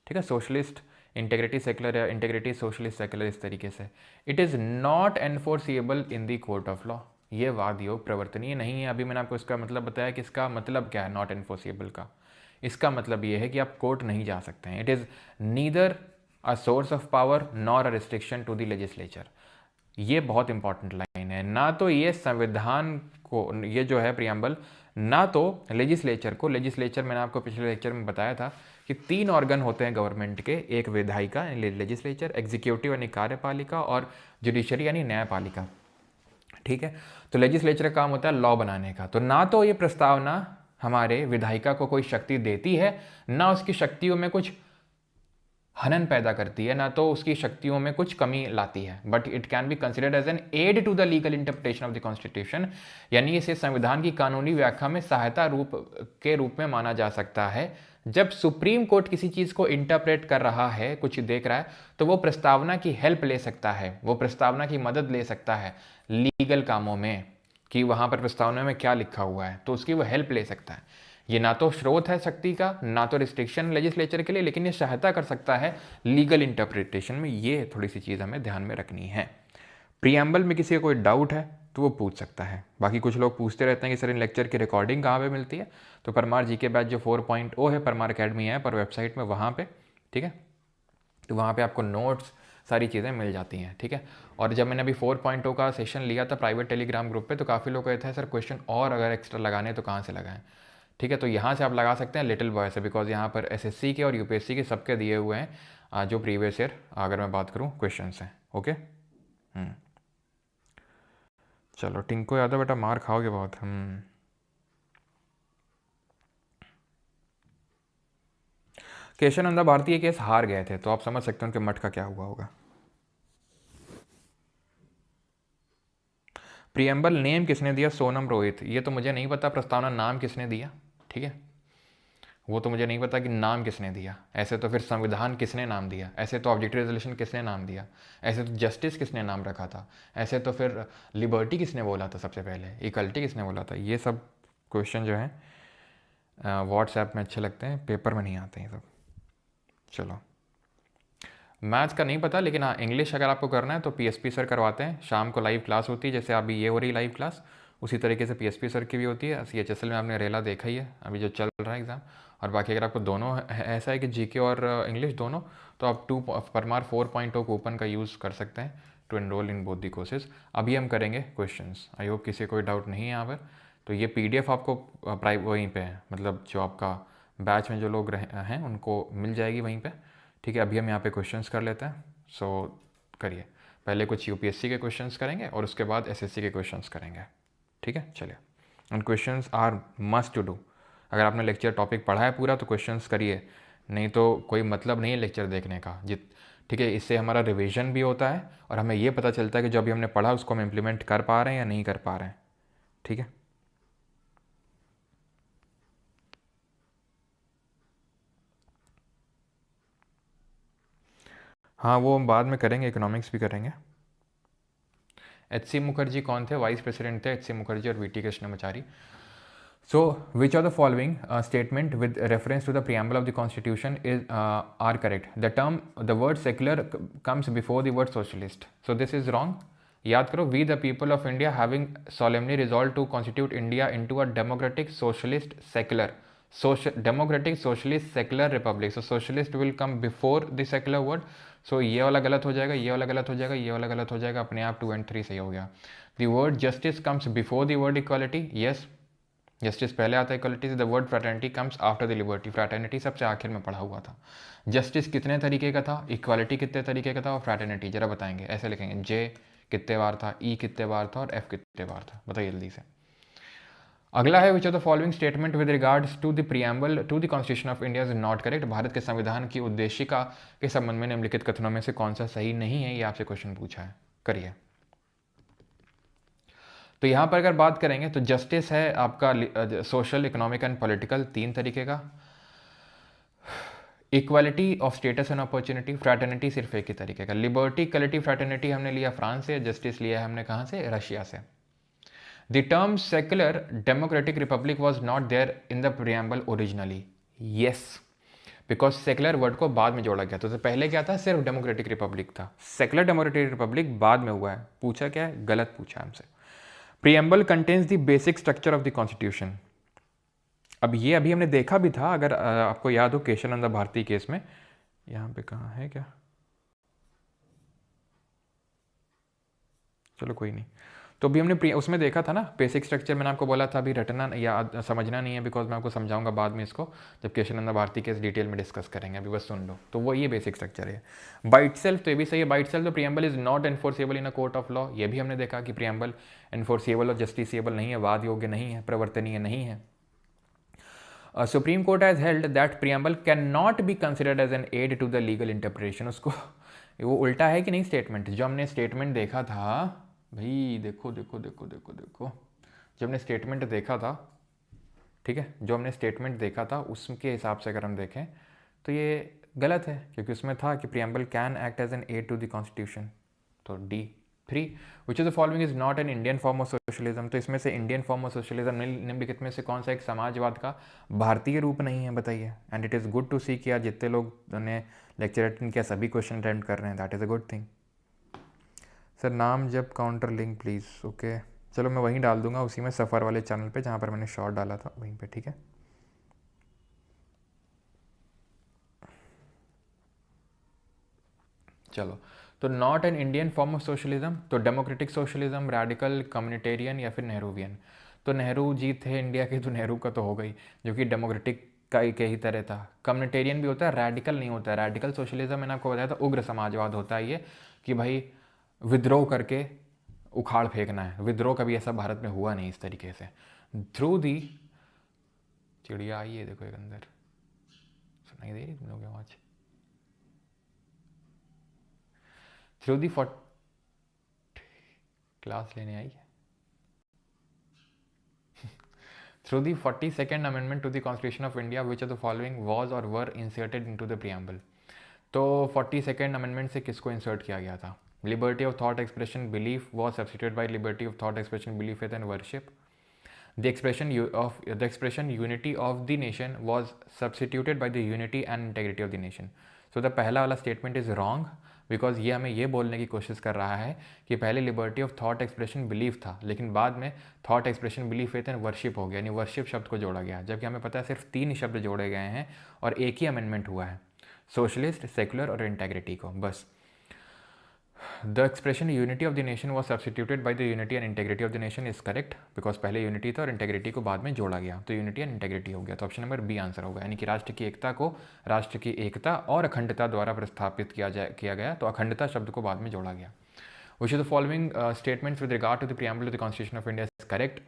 ठीक है। सोशलिस्ट, इंटेग्रिटी, सेकुलर, या इंटेग्रिटी, सोशलिस्ट, सेकुलर, इस तरीके से। It is not enforceable in the court of law, ये वाद योग प्रवर्तनीय नहीं है। अभी मैंने आपको इसका मतलब बताया कि इसका मतलब क्या है नॉट एनफोर्सिएबल का। इसका मतलब ये है कि आप कोर्ट नहीं जा सकते हैं। It is neither a source of power nor a restriction to the legislature. ये बहुत इंपॉर्टेंट लाइन है। ना तो ये संविधान को, ये जो है प्रियम्बल, ना तो लेजिस्लेचर को, लेजिस्लेचर मैंने आपको पिछले लेक्चर में बताया था कि 3 ऑर्गन होते हैं गवर्नमेंट के, एक विधायिका यानी लेजिस्लेचर, एग्जीक्यूटिव यानी कार्यपालिका, और जुडिशरी यानी न्यायपालिका, ठीक है। तो लेजिस्लेचर का काम होता है लॉ बनाने का। तो ना तो ये प्रस्तावना हमारे विधायिका को कोई शक्ति देती है, ना उसकी शक्तियों में कुछ हनन पैदा करती है, ना तो उसकी शक्तियों में कुछ कमी लाती है। But it can be considered as an aid to the legal interpretation of the constitution, यानी इसे संविधान की कानूनी व्याख्या में सहायता रूप में माना जा सकता है। जब सुप्रीम कोर्ट किसी चीज़ को इंटरप्रेट कर रहा है, कुछ देख रहा है, तो वो प्रस्तावना की हेल्प ले सकता है, वो प्रस्तावना की मदद ले सकता है लीगल कामों में, कि वहाँ पर प्रस्तावना में क्या लिखा हुआ है, तो उसकी वो हेल्प ले सकता है। ये ना तो स्रोत है शक्ति का, ना तो रिस्ट्रिक्शन लेजिस्लेचर के लिए, लेकिन ये सहायता कर सकता है लीगल इंटरप्रिटेशन में। ये थोड़ी सी चीज़ हमें ध्यान में रखनी है। प्रियम्बल में किसी का कोई डाउट है तो वो पूछ सकता है। बाकी कुछ लोग पूछते रहते हैं कि सर इन लेक्चर की रिकॉर्डिंग कहाँ पे मिलती है, तो परमार जी के बैच जो 4.0 है, परमार अकेडमी है पर वेबसाइट में, वहाँ पे, ठीक है। तो वहाँ पे आपको नोट्स, सारी चीज़ें मिल जाती हैं, ठीक है। और जब मैंने अभी 4.0 का सेशन लिया था प्राइवेट टेलीग्राम ग्रुप पे, तो काफ़ी लोग कहते हैं सर क्वेश्चन और अगर एक्स्ट्रा लगाने तो कहाँ से लगाएं, ठीक है। तो यहाँ से आप लगा सकते हैं लिटिल बॉय से, बिकॉज यहाँ पर SSC के और UPSC के सबके दिए हुए हैं जो प्रीवियस ईयर अगर मैं बात करूँ क्वेश्चन हैं, ओके। चलो टिंको यादव बेटा मार खाओगे बहुत। केशवानंद भारती ये केस हार गए थे, तो आप समझ सकते हैं उनके मठ का क्या हुआ होगा। प्रियम्बल नेम किसने दिया? सोनम रोहित। ये तो मुझे नहीं पता प्रस्तावना नाम किसने दिया, ठीक है, वो तो मुझे नहीं पता कि नाम किसने दिया। ऐसे तो फिर संविधान किसने नाम दिया, ऐसे तो ऑब्जेक्टिव रेजोल्यूशन किसने नाम दिया, ऐसे तो जस्टिस किसने नाम रखा था, ऐसे तो फिर लिबर्टी किसने बोला था सबसे पहले, इक्वलिटी किसने बोला था। ये सब क्वेश्चन जो है व्हाट्सएप में अच्छे लगते हैं, पेपर में नहीं आते हैं सब। चलो, मैथ्स का नहीं पता, लेकिन हाँ इंग्लिश अगर आपको करना है तो पीएसपी सर करवाते हैं, शाम को लाइव क्लास होती है, जैसे अभी ये हो रही लाइव क्लास, उसी तरीके से पीएसपी सर की भी होती है। सीएचएसएल में आपने रेला देखा ही है अभी जो चल रहा है एग्ज़ाम। और बाकी अगर आपको दोनों ऐसा है कि जीके और इंग्लिश दोनों, तो आप 2 परमार 4.0 कूपन का यूज़ कर सकते हैं to enrol in both the courses. अभी हम करेंगे क्वेश्चंस। आई होप किसी कोई डाउट नहीं है यहाँ पर। तो ये पीडीएफ आपको वहीं पे है, मतलब जो आपका बैच में जो लोग हैं उनको मिल जाएगी वहीं पे, ठीक है। अभी हम यहाँ पे क्वेश्चंस कर लेते हैं। सो करिए, पहले कुछ यूपीएससी के क्वेश्चंस करेंगे और उसके बाद एसएससी के क्वेश्चंस करेंगे, ठीक है। चलिए, and questions are must to do. अगर आपने लेक्चर टॉपिक पढ़ा है पूरा तो क्वेश्चंस करिए, नहीं तो कोई मतलब नहीं है लेक्चर देखने का, ठीक है। इससे हमारा रिवीजन भी होता है और हमें ये पता चलता है कि जो अभी हमने पढ़ा उसको हम इम्प्लीमेंट कर पा रहे हैं या नहीं कर पा रहे हैं, ठीक है। हाँ वो हम बाद में करेंगे, इकोनॉमिक्स भी करेंगे। एच.सी. मुखर्जी कौन थे? वाइस प्रेसिडेंट थे एच.सी. मुखर्जी और VT. Krishnamachari. So, which of the following statement with reference to the preamble of the Constitution is are correct? The word secular comes before the word socialist. So this is wrong. याद करो, we the people of India having solemnly resolved to constitute India into a democratic socialist secular republic. So socialist will come before the secular word. So ये वाला गलत हो जाएगा, ये वाला गलत हो जाएगा, ये वाला गलत हो जाएगा, अपने आप 2 and 3 सही हो गया। The word justice comes before the word equality. Yes, justice पहले आता है, equality. The word fraternity comes after the liberty. Fraternity सबसे आखिर में पढ़ा हुआ था। जस्टिस कितने तरीके का था, इक्वालिटी कितने तरीके का था, और फ्रैटर्निटी जरा बताएंगे। ऐसे लिखेंगे, जे कितने बार था, ई कितने बार था, और एफ कितने बार था, बताइए जल्दी से। अगला है, which of the following statement with regards to the preamble to the constitution of India is not correct. Bharat के संविधान की उद्देशिका के संबंध में निम्नलिखित कथनों में से कौन सा सही नहीं है, ये आपसे क्वेश्चन पूछा है, करिए। तो यहाँ पर अगर बात करेंगे तो जस्टिस है आपका सोशल, इकोनॉमिक एंड पॉलिटिकल, 3 तरीके का। Equality of status and opportunity, fraternity सिर्फ एक ही तरीके का। लिबर्टी, इक्वलिटी, फ्रैटर्निटी हमने लिया फ्रांस से, जस्टिस लिया है हमने कहाँ से, रशिया से। The term secular democratic republic was not there in the preamble originally. Yes, because secular word को बाद में जोड़ा गया, तो पहले क्या था, सिर्फ डेमोक्रेटिक रिपब्लिक था। सेक्युलर डेमोक्रेटिक रिपब्लिक बाद में हुआ है। पूछा क्या है, गलत पूछा हमसे। Preamble contains the basic structure of the constitution. अब ये अभी हमने देखा भी था, अगर आपको याद हो केशवानंद भारती केस में। यहाँ पे कहाँ है क्या, चलो कोई नहीं। तो अभी हमने उसमें देखा था ना बेसिक स्ट्रक्चर, मैंने आपको बोला था अभी रटना या समझना नहीं है, बिकॉज मैं आपको समझाऊंगा बाद में इसको, जब केशवानंद भारती केस डिटेल में डिस्कस करेंगे, अभी बस सुन लो। तो वो ये बेसिक स्ट्रक्चर है। बाइट सेल्फ, तो ये भी सही है, बाइट सेल्फ तो preamble is not enforceable in a court of law. ये भी हमने देखा कि प्रियम्बल एनफोर्सेबल और जस्टिसेबल नहीं है, वाद योग्य नहीं है, प्रवर्तनीय नहीं है। Supreme court has held that preamble can not be considered as an aid to the legal interpretation. उसको वो उल्टा है कि नहीं स्टेटमेंट, जो हमने स्टेटमेंट देखा था भाई, देखो देखो देखो देखो देखो, जो हमने स्टेटमेंट देखा था, ठीक है, जो हमने स्टेटमेंट देखा था उसके हिसाब से अगर हम देखें तो ये गलत है, क्योंकि उसमें था कि preamble can act as an aid to the constitution. तो D3, which is the following is not an Indian form of socialism. तो इसमें से इंडियन फॉर्म ऑफ सोशलिज्म निम्नलिखित में से कौन सा एक समाजवाद का भारतीय रूप नहीं है, बताइए। And it is good to see कि आज जितने लोग ने लेक्चर अटेंड किया सभी क्वेश्चन अटेंड कर रहे हैं, that is a good thing. Sir नाम जब काउंटर लिंक प्लीज़, ओके चलो मैं वहीं डाल दूंगा, उसी में सफ़र वाले चैनल पे जहाँ पर मैंने शॉर्ट डाला था वहीं पे, ठीक है। चलो, तो not an Indian form of socialism, तो डेमोक्रेटिक सोशलिज्म, रेडिकल, कम्युनिटेरियन या फिर नेहरूवियन। तो नेहरू जी थे इंडिया के, तो नेहरू का तो हो गई, जो कि डेमोक्रेटिक का ही ही तरह था। कम्युनिटेरियन भी होता है, रेडिकल नहीं होता है। रेडिकल सोशलिज्म मैंने आपको बताया था उग्र समाजवाद होता है, ये कि भाई विद्रोह करके उखाड़ फेंकना है। विद्रोह कभी ऐसा भारत में हुआ नहीं इस तरीके से। थ्रू दी चिड़िया आई है, देखो एक अंदर, सुनाई दे रही तुम लोग आवाज? थ्रू दी क्लास लेने आई है। Through the 42nd Amendment to the Constitution of India, which of the following was or were inserted into the preamble? तो 42nd अमेंडमेंट से किसको इंसर्ट किया गया था? Liberty of thought expression belief was substituted by liberty of thought expression belief faith and worship. The expression unity of the nation was substituted by the unity and integrity of the nation. So the पहला वाला statement is wrong because ये हमें ये बोलने की कोशिश कर रहा है कि पहले liberty of thought expression belief था, लेकिन बाद में thought expression belief faith and worship हो गया, यानी वर्शिप शब्द को जोड़ा गया, जबकि हमें पता है सिर्फ 3 शब्द जोड़े गए हैं और एक ही अमेंडमेंट हुआ है, सोशलिस्ट, सेकुलर और इंटेग्रिटी को, बस. The expression unity of the nation was substituted by the unity and integrity of the nation is correct because पहले यूनिटी था और इंटेग्रिटी को बाद में जोड़ा गया, तो यूनिटी एंड इंटेग्रिटी हो गया. तो ऑप्शन नंबर बी आंसर होगा, यानी कि राष्ट्र की एकता को राष्ट्र की एकता और अखंडता द्वारा प्रस्थापित किया गया, तो अखंडता शब्द को बाद में जोड़ा गया. Which of the following statements with regard to the preamble of the constitution of India is correct?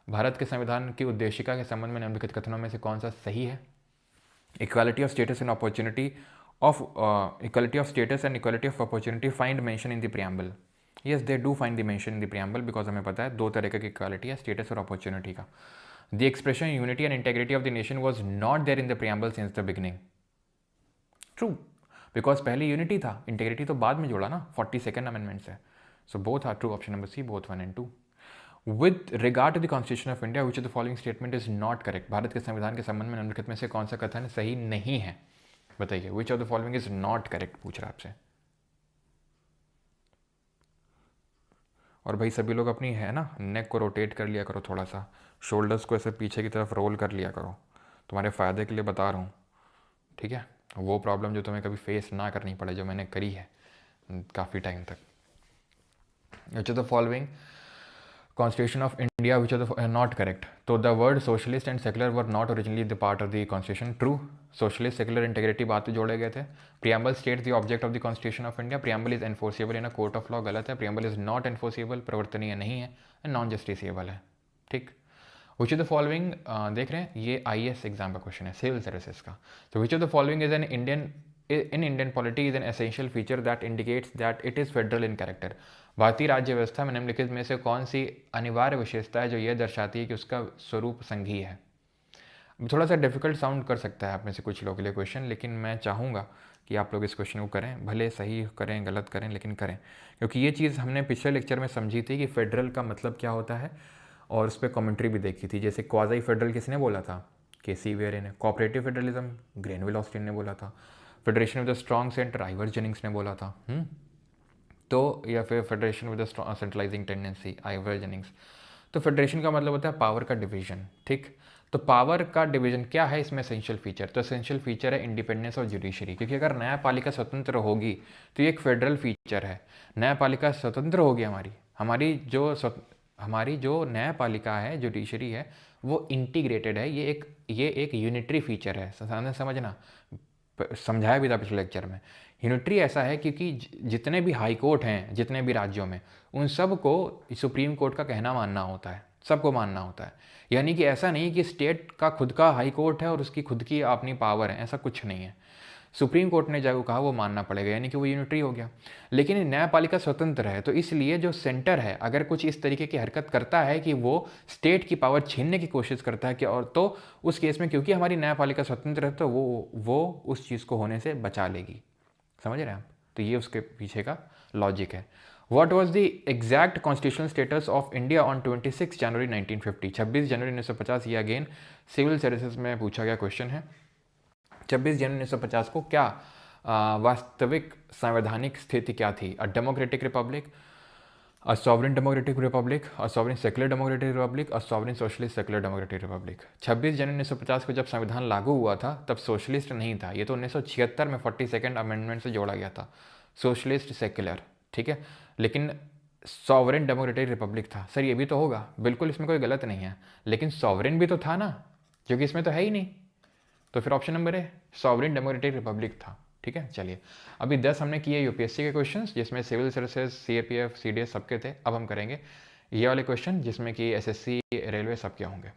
Bharat के संविधान की उद्देशिका के संबंध में निम्नलिखित कथनों में से कौन सा सही है? Equality of status and opportunity of equality of status and equality of opportunity find mention in the preamble. Yes, they do find the mention in the preamble because हमें पता है 2 तरह की इक्वालिटी है, स्टेटस और अपॉर्चुनिटी का. The expression unity and integrity of the nation was not there in the preamble since the beginning. True, because पहले unity था, integrity तो बाद में जोड़ा ना 42nd amendment से. So both are true. Option number C, both 1 and 2. With regard to the Constitution of India, which of the following statement is not correct? Bharat के संविधान के संबंध में निम्नलिखित में से कौन सा कथन सही नहीं है? बताइए. विच of the following is not correct पूछ रहा आपसे. और भाई सभी लोग अपनी है ना नेक को रोटेट कर लिया करो, थोड़ा सा शोल्डर्स को ऐसे पीछे की तरफ रोल कर लिया करो, तुम्हारे फ़ायदे के लिए बता रहा हूँ, ठीक है? वो प्रॉब्लम जो तुम्हें कभी फेस ना करनी पड़े, जो मैंने करी है काफ़ी टाइम तक. विच of the following Constitution of India, which are not correct. So the word socialist and secular were not originally the part of the constitution. True. Socialist, secular, integrity बात तो जोड़े गए थे. Preamble states the object of the Constitution of India. Preamble is enforceable in a court of law. गलत है. Preamble is not enforceable, प्रवर्तनीय नहीं है, and non justiciable है. ठीक. Which of the following देख रहे हैं, ये IAS एग्जाम का क्वेश्चन है, सिविल सर्विसेज का. So which of the following is an Indian polity is an essential feature that indicates that it is federal in character. भारतीय राज्य व्यवस्था में निम्नलिखित में से कौन सी अनिवार्य विशेषता है जो यह दर्शाती है कि उसका स्वरूप संघीय है? थोड़ा सा डिफिकल्ट साउंड कर सकता है आप में से कुछ लोगों के लिए क्वेश्चन, लेकिन मैं चाहूँगा कि आप लोग इस क्वेश्चन को करें, भले सही करें गलत करें लेकिन करें, क्योंकि ये चीज़ हमने पिछले लेक्चर में समझी थी कि फेडरल का मतलब क्या होता है और उस पर कमेंट्री भी देखी थी. जैसे क्वाज़ी फेडरल किसने बोला था? के.सी. वेरे ने. कोऑपरेटिव फेडरलिज्म ग्रेनविल ऑस्टिन ने बोला था. Federation with a strong centre Ivor Jennings ने बोला था. तो या फिर federation with centralising tendency Ivor Jennings. तो फेडरेशन का मतलब होता है पावर का डिवीजन. ठीक, तो पावर का डिवीजन क्या है इसमें एसेंशियल फीचर? तो एसेंशियल फीचर है इंडिपेंडेंस ऑफ जुडिशरी, क्योंकि अगर न्यायपालिका स्वतंत्र होगी तो ये एक फेडरल फीचर है. न्यायपालिका स्वतंत्र होगी हमारी जो न्यायपालिका है, जुडिशरी है, वो इंटीग्रेटेड है. ये एक यूनिटरी फीचर है. समझना, समझाया भी था पिछले लेक्चर में. यूनिटरी ऐसा है क्योंकि जितने भी हाई कोर्ट हैं जितने भी राज्यों में, उन सब को सुप्रीम कोर्ट का कहना मानना होता है, सबको मानना होता है. यानी कि ऐसा नहीं कि स्टेट का खुद का हाई कोर्ट है और उसकी खुद की अपनी पावर है, ऐसा कुछ नहीं है. सुप्रीम कोर्ट ने जो कहा वो मानना पड़ेगा, यानी कि वो यूनिटरी हो गया. लेकिन न्यायपालिका स्वतंत्र है, तो इसलिए जो सेंटर है अगर कुछ इस तरीके की हरकत करता है कि वो स्टेट की पावर छीनने की कोशिश करता है कि, और तो उस केस में क्योंकि हमारी न्यायपालिका स्वतंत्र है तो वो उस चीज़ को होने से बचा लेगी. समझ रहे हैं आप? तो ये उसके पीछे का लॉजिक है. What was the exact constitutional status of India on 26 जनवरी 1950? 26 जनवरी 1950. ये अगेन सिविल सर्विसेज में पूछा गया क्वेश्चन है. 26 जनवरी 1950 को क्या वास्तविक संवैधानिक स्थिति क्या थी? A democratic Republic, a sovereign democratic Republic, a sovereign secular democratic Republic, a sovereign socialist secular democratic Republic. 26 जनवरी 1950 को जब संविधान लागू हुआ था तब सोशलिस्ट नहीं था, ये तो 1976 में 42nd अमेंडमेंट से जोड़ा गया था. सोशलिस्ट सेकुलर, ठीक है, लेकिन सॉवरेन डेमोक्रेटिक रिपब्लिक था. सर ये भी तो होगा, बिल्कुल इसमें कोई गलत नहीं है, लेकिन सॉवरेन भी तो था ना, जो कि इसमें तो है ही नहीं. तो फिर ऑप्शन नंबर है सॉवरेन डेमोक्रेटिक रिपब्लिक था. ठीक है, चलिए अभी 10 हमने किए यूपीएससी के क्वेश्चंस, जिसमें सिविल सर्विसेज, सीएपीएफ, सीडीएस सबके थे. अब हम करेंगे ये वाले क्वेश्चन जिसमें कि एसएससी, रेलवे सबके होंगे.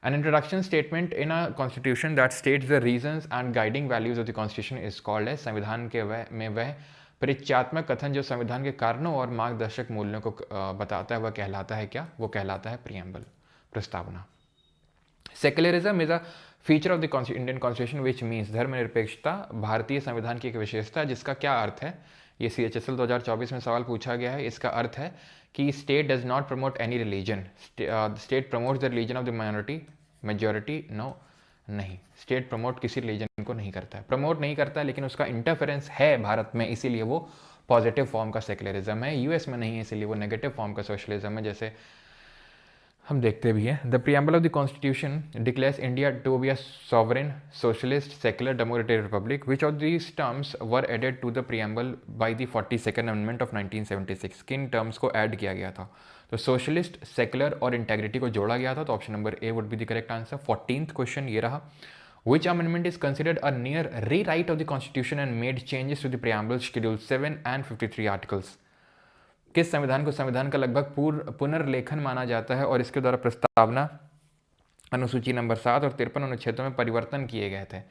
An introduction statement in a constitution that states the reasons and guiding values of the constitution is called as, संविधान के वह परिचयात्मक कथन जो संविधान के कारणों और मार्गदर्शक मूल्यों को बताता है वह कहलाता है क्या? वो कहलाता है प्रियम्बल, प्रस्तावना। Secularism is a feature of the Indian constitution which means, धर्मनिरपेक्षता भारतीय संविधान की एक विशेषता है, जिसका क्या अर्थ है? ये CHSL 2024 में सवाल पूछा गया है। इसका अर्थ है कि state does not promote any religion, state promotes the religion of the minority, majority no, नहीं, स्टेट प्रमोट किसी रिलीजन को नहीं करता है, प्रमोट नहीं करता है, लेकिन उसका इंटरफेरेंस है भारत में, इसीलिए वो पॉजिटिव फॉर्म का सेक्युलरिज्म है। US में नहीं है, इसीलिए वो नेगेटिव फॉर्म का सोशलिज्म है, जैसे हम देखते भी हैं। The preamble of the constitution declares India to be a sovereign, socialist, secular, democratic republic. Which of these terms were added to the preamble by the 42nd amendment of 1976? किन terms को add किया गया था? तो socialist, secular और integrity को जोड़ा गया था, तो option number A would be the correct answer. 14th question ये रहा, which amendment is considered a near rewrite of the constitution and made changes to the preamble, schedule 7 and 53 articles? किस संविधान को संविधान का लगभग पुनर्लेखन माना जाता है और इसके द्वारा प्रस्तावना अनुसूची नंबर 7 और 53 अनुच्छेदों में परिवर्तन किए गए थे?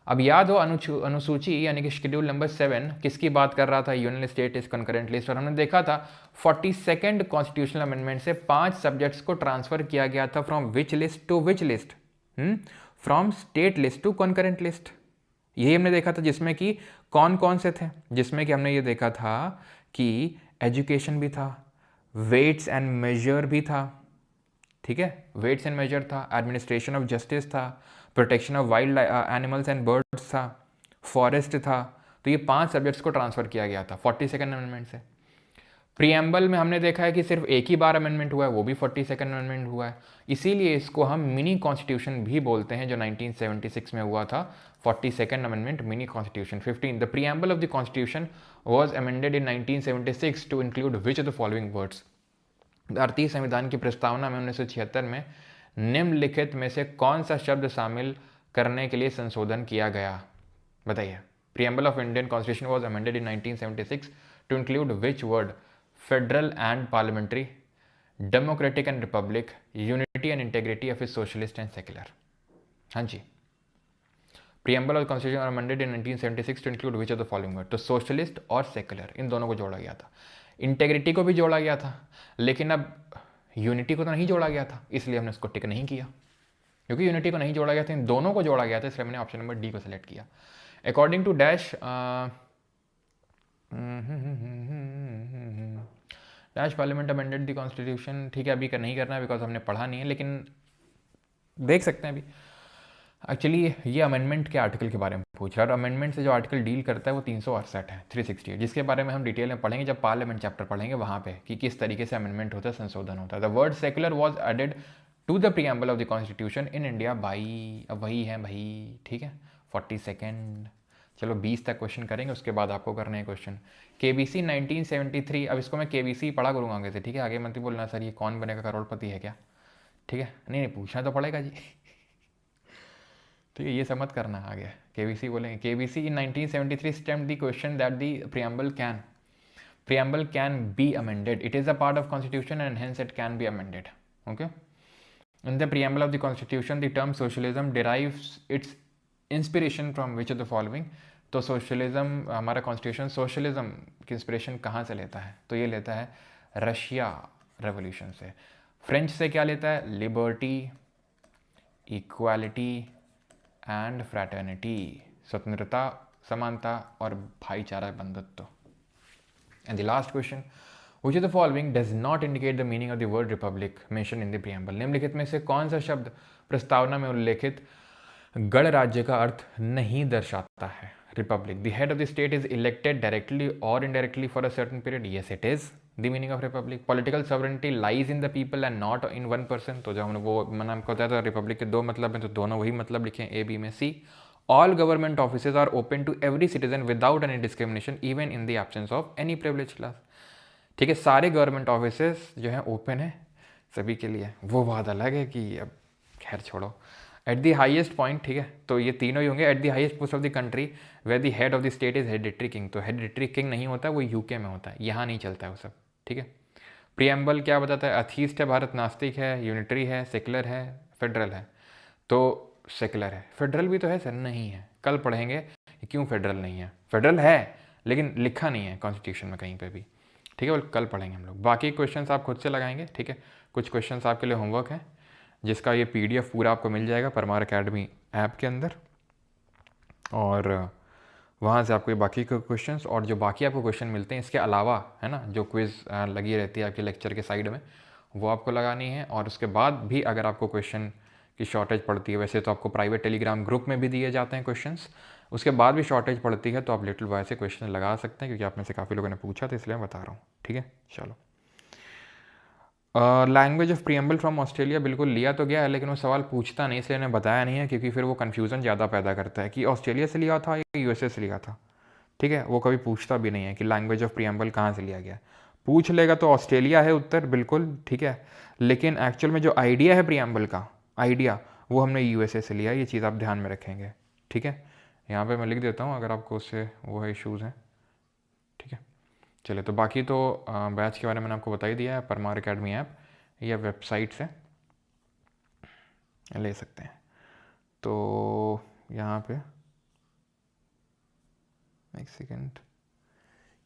अब याद हो अनुसूची यानी कि शेड्यूल नंबर 7 किसकी बात कर रहा था? Union state is concurrent list. और हमने देखा था 42nd कॉन्स्टिट्यूशनल अमेंडमेंट से 5 सब्जेक्ट्स को ट्रांसफर किया गया था from which list to which list? From state list to concurrent list. यही हमने देखा था, जिसमें कि कौन कौन से थे? जिसमें कि हमने ये देखा था कि एजुकेशन भी था, वेट्स एंड मेजर भी था, ठीक है, वेट्स एंड मेजर था, एडमिनिस्ट्रेशन ऑफ जस्टिस था, protection of wild animals and birds था, फॉरेस्ट था। तो ये 5 सब्जेक्ट्स को ट्रांसफर किया गया था 42nd अमेंडमेंट से। प्रियम्बल में हमने देखा है कि सिर्फ एक ही बार अमेंडमेंट हुआ है, वो भी 42nd अमेंडमेंट हुआ है, इसीलिए इसको हम मिनी कॉन्स्टिट्यूशन भी बोलते हैं, जो 1976 में हुआ था, 42nd amendment mini constitution. 15 the preamble of the constitution was amended in 1976 to include which of the following words? भारतीय संविधान की प्रस्तावना में 1976 में निम्नलिखित में से कौन सा शब्द शामिल करने के लिए संशोधन किया गया? बताइए। Preamble of Indian constitution was amended in 1976 to include which word? Federal and parliamentary, democratic and republic, unity and integrity of socialist and secular. हाँ जी, preamble of constitution amended in 1976 to include which of the following word? तो socialist और secular, इन दोनों को जोड़ा गया था। इंटेग्रिटी को भी जोड़ा गया था, लेकिन अब यूनिटी को तो नहीं जोड़ा गया था, इसलिए हमने उसको टिक नहीं किया। क्योंकि यूनिटी को नहीं जोड़ा गया था, इन दोनों को जोड़ा गया था, इसलिए मैंने ऑप्शन नंबर डी को सिलेक्ट किया। According to dash dash parliament amended the constitution, ठीक है, अभी नहीं करना है बिकॉज हमने पढ़ा नहीं है, लेकिन देख सकते हैं अभी। एक्चुअली ये अमेंडमेंट के आर्टिकल के बारे में पूछ रहा है, और अमेंडमेंट से जो आर्टिकल डील करता है वो 368 है, 368, जिसके बारे में हम डिटेल में पढ़ेंगे जब पार्लियामेंट चैप्टर पढ़ेंगे वहाँ पे, कि किस तरीके से अमेंडमेंट होता है, संशोधन होता है। The word secular was added to the preamble of the constitution in India by, अब वही है भाई, ठीक है, 42nd। चलो 20 तक क्वेश्चन करेंगे, उसके बाद आपको करने हैं क्वेश्चन। KBC 1973, अब इसको मैं KBC पढ़ा करूँगा आगे से, ठीक है, आगे मत बोलना सर ये कौन बनेगा करोड़पति है क्या, ठीक है, नहीं पूछना तो पड़ेगा जी, ठीक है, ये सब मत करना आगे। KBC बोलेंगे। KBC in 1973 stamped the question that the preamble can be amended. It is a part of constitution and hence it can be amended. Okay. In the preamble of the constitution, the term socialism derives its inspiration from which of the following? तो socialism, हमारा constitution socialism की inspiration कहाँ से लेता है? तो ये लेता है रशिया रेवोल्यूशन से। फ्रेंच से क्या लेता है? लिबर्टी, इक्वालिटी एंड फ्रैटर्निटी, स्वतंत्रता, समानता और भाईचारा बंधुत्व। And the last question, which of the following does not indicate the meaning of the word Republic mention in the preamble? निम्नलिखित में से कौन सा शब्द प्रस्तावना में उल्लेखित गणराज्य का अर्थ नहीं दर्शाता है? Republic. The head of the state is elected directly और indirectly for a certain period. Yes it is the meaning of republic. Political sovereignty lies in the people and not in one person. तो जब हमने वो मैंने आपको बताया था Republic के 2 मतलब हैं, तो दोनों वही मतलब लिखे A B में। C, all government offices are open to every citizen without any discrimination even in the absence of any privilege class. ठीक है, सारे गवर्नमेंट ऑफिसेज जो हैं ओपन है सभी के लिए। वो बात अलग है कि अब खैर छोड़ो। एट द हाईएस्ट पॉइंट, ठीक है, तो ये तीनों ही होंगे। At the highest post of the country where the head of the state is hereditary king. तो हेरिडिटरी किंग नहीं होता, वो यूके में होता है, यहाँ नहीं चलता है वो सब। ठीक है, प्रियम्बल क्या बताता है? अथीस्ट है भारत, नास्तिक है, यूनिटरी है, सेकुलर है, फेडरल है। तो सेकुलर है। फेडरल भी तो है सर, नहीं है, कल पढ़ेंगे कि क्यों फेडरल नहीं है। फेडरल है लेकिन लिखा नहीं है कॉन्स्टिट्यूशन में कहीं पे भी, ठीक है, कल पढ़ेंगे हम लोग। बाकी क्वेश्चंस आप खुद से लगाएंगे, ठीक है। कुछ क्वेश्चंस आपके लिए होमवर्क है, जिसका ये PDF पूरा आपको मिल जाएगा परमार अकेडमी ऐप के अंदर, और वहाँ से आपको ये बाकी के क्वेश्चंस और जो बाकी आपको क्वेश्चन मिलते हैं इसके अलावा, है ना, जो क्विज़ लगी रहती है आपके लेक्चर के साइड में, वो आपको लगानी है। और उसके बाद भी अगर आपको क्वेश्चन की शॉर्टेज पड़ती है, वैसे तो आपको प्राइवेट टेलीग्राम ग्रुप में भी दिए जाते हैं क्वेश्चंस, उसके बाद भी शॉर्टेज पड़ती है तो आप लिटिल बॉय से क्वेश्चन लगा सकते हैं, क्योंकि आप में से काफ़ी लोगों ने पूछा था, इसलिए मैं बता रहा हूँ, ठीक है। चलो, language of preamble from Australia बिल्कुल लिया तो गया है, लेकिन वो सवाल पूछता नहीं, इसलिए मैंने बताया नहीं है, क्योंकि फिर वो कन्फ्यूज़न ज़्यादा पैदा करता है कि ऑस्ट्रेलिया से लिया था या USA से लिया था, ठीक है। वो कभी पूछता भी नहीं है कि लैंग्वेज ऑफ प्रियम्बल कहाँ से लिया गया। पूछ लेगा तो ऑस्ट्रेलिया है उत्तर, बिल्कुल ठीक है, लेकिन एक्चुअल में जो आइडिया है प्रियम्बल का, आइडिया वो हमने USA से लिया, ये चीज़ आप ध्यान में रखेंगे, ठीक है। यहाँ पे मैं लिख देता हूँ अगर आपको उससे वो है इशूज़ हैं, ठीक है। चलिए, तो बाकी तो बैच के बारे में मैंने आपको बता ही दिया है, परमार अकेडमी ऐप या वेबसाइट से ले सकते हैं। तो यहाँ पे एक सेकेंड,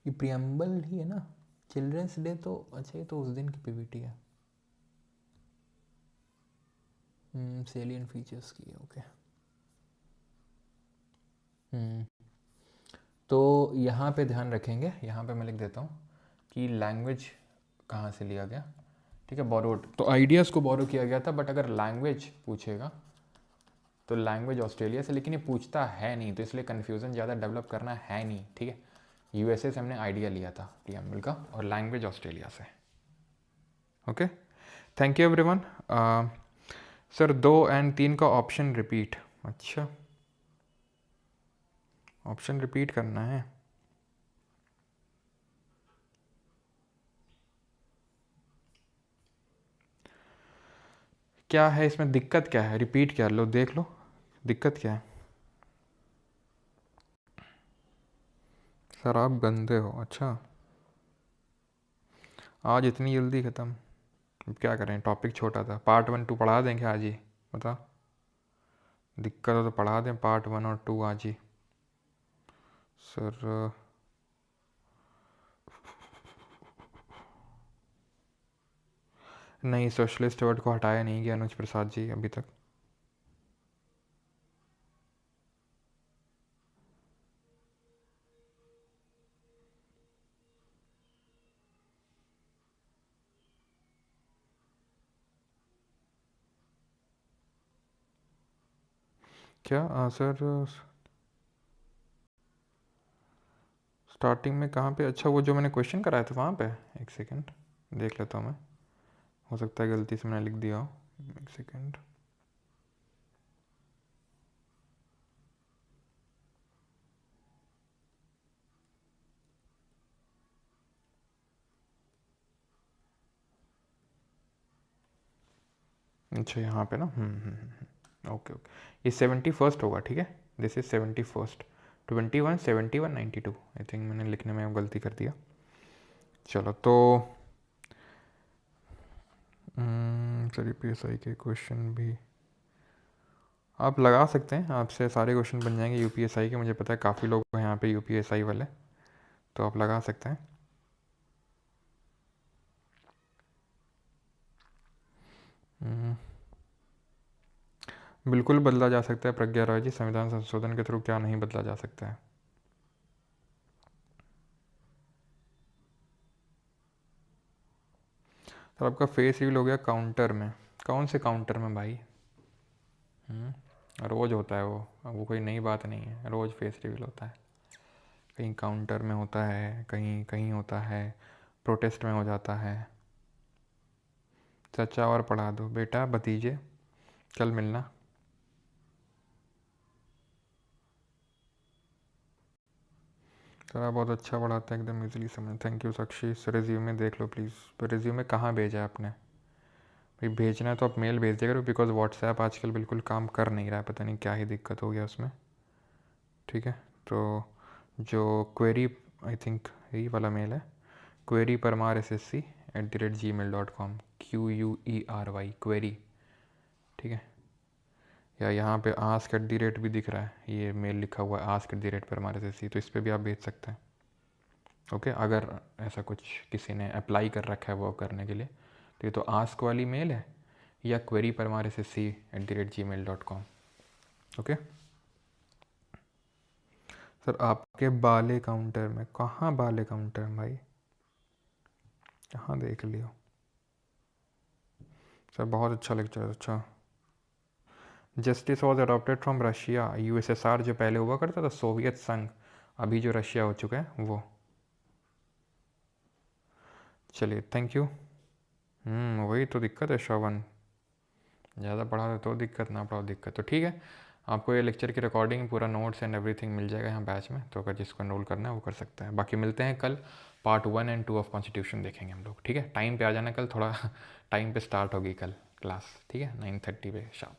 ये प्रियम्बल ही है ना, चिल्ड्रंस डे तो अच्छा, ये तो उस दिन की PPT है, सेलियंट फीचर्स की, ओके। तो यहाँ पे ध्यान रखेंगे, यहाँ पे मैं लिख देता हूँ कि लैंग्वेज कहाँ से लिया गया, ठीक है, बोरोड, तो आइडियाज़ को बोरो किया गया था, बट अगर लैंग्वेज पूछेगा तो लैंग्वेज ऑस्ट्रेलिया से, लेकिन ये पूछता है नहीं, तो इसलिए कन्फ्यूज़न ज़्यादा डेवलप करना है नहीं, ठीक है। USA से हमने आइडिया लिया था प्रियम्बल का, और लैंग्वेज ऑस्ट्रेलिया से, okay. Thank you everyone. Sir 2 और 3 का ऑप्शन रिपीट, अच्छा, ऑप्शन रिपीट करना है, क्या है इसमें दिक्कत, क्या है, रिपीट क्या, लो देख लो दिक्कत क्या है। सर आप गंदे हो, अच्छा, आज इतनी जल्दी ख़त्म, अब क्या करें, टॉपिक छोटा था, पार्ट 1 2 पढ़ा देंगे आज ही, बता, दिक्कत हो तो पढ़ा दें पार्ट 1 और 2 आज ही। सर नहीं, सोशलिस्ट वर्ड को हटाया नहीं गया अनुज प्रसाद जी अभी तक। क्या सर, स्टार्टिंग में कहाँ पे, अच्छा वो जो मैंने क्वेश्चन कराया था वहाँ पे, एक सेकंड देख लेता हूँ मैं, हो सकता है गलती से मैंने लिख दिया हो, एक सेकंड। अच्छा यहाँ पे ना, ओके ओके, ये 71st होगा, ठीक है, this is 71st, 21 71 92, I think मैंने लिखने में गलती कर दिया। चलो तो सर UPSI के क्वेश्चन भी आप लगा सकते हैं, आपसे सारे क्वेश्चन बन जाएंगे UPSI के, मुझे पता है काफ़ी लोग हैं यहाँ पे UPSI वाले, तो आप लगा सकते हैं। बिल्कुल बदला जा सकता है प्रज्ञा राय जी, संविधान संशोधन के थ्रू क्या नहीं बदला जा सकता है। सर आपका फेस रिवील हो गया काउंटर में, कौन से काउंटर में भाई, रोज़ होता है वो कोई नई बात नहीं है, रोज़ फेस रिवील होता है, कहीं काउंटर में होता है, कहीं कहीं होता है, प्रोटेस्ट में हो जाता है। चचा और पढ़ा दो बेटा, भतीजे, कल मिलना। सर आप बहुत अच्छा पढ़ाते हैं, एकदम इजीली समझ, थैंक यू साक्षी। रिज्यूमे देख लो प्लीज़, रिज्यूमे कहाँ भेजा है आपने, भाई भेजना है तो आप मेल भेज दिया करो, बिकॉज व्हाट्सएप आजकल बिल्कुल काम कर नहीं रहा है, पता नहीं क्या ही दिक्कत हो गया उसमें, ठीक है। तो जो क्वेरी, आई थिंक यही वाला मेल है, query@gmail.com, QUERY क्वेरी, ठीक है, या यहाँ पे ask@ भी दिख रहा है, ये मेल लिखा हुआ है ask@ पर हमारे से सी, तो इस पर भी आप भेज सकते हैं। ओके, अगर ऐसा कुछ किसी ने अप्लाई कर रखा है वो करने के लिए, तो ये तो आस्क वाली मेल है, या क्वेरी पर हमारे से सी@gmail.com। ओके सर, आपके बाले काउंटर में कहाँ, बाले काउंटर में भाई, कहाँ देख लियो सर, बहुत अच्छा लेक्चर। अच्छा, justice was adopted from Russia, USSR जो पहले हुआ करता था, सोवियत संघ, अभी जो रशिया हो चुका है वो। चलिए, थैंक यू। वही तो दिक्कत है श्रवण, ज़्यादा पढ़ा तो दिक्कत, ना पढ़ाओ दिक्कत। तो ठीक है, आपको ये लेक्चर की रिकॉर्डिंग, पूरा नोट्स एंड एवरीथिंग मिल जाएगा यहाँ बैच में, तो अगर जिसको एनरोल करना है वो कर सकता है। बाकी मिलते हैं कल, पार्ट 1 और 2 ऑफ कॉन्स्टिट्यूशन देखेंगे हम लोग। ठीक है, टाइम पे आ जाना कल, थोड़ा टाइम पे स्टार्ट होगी कल क्लास। ठीक है, 9:30 पे शाम।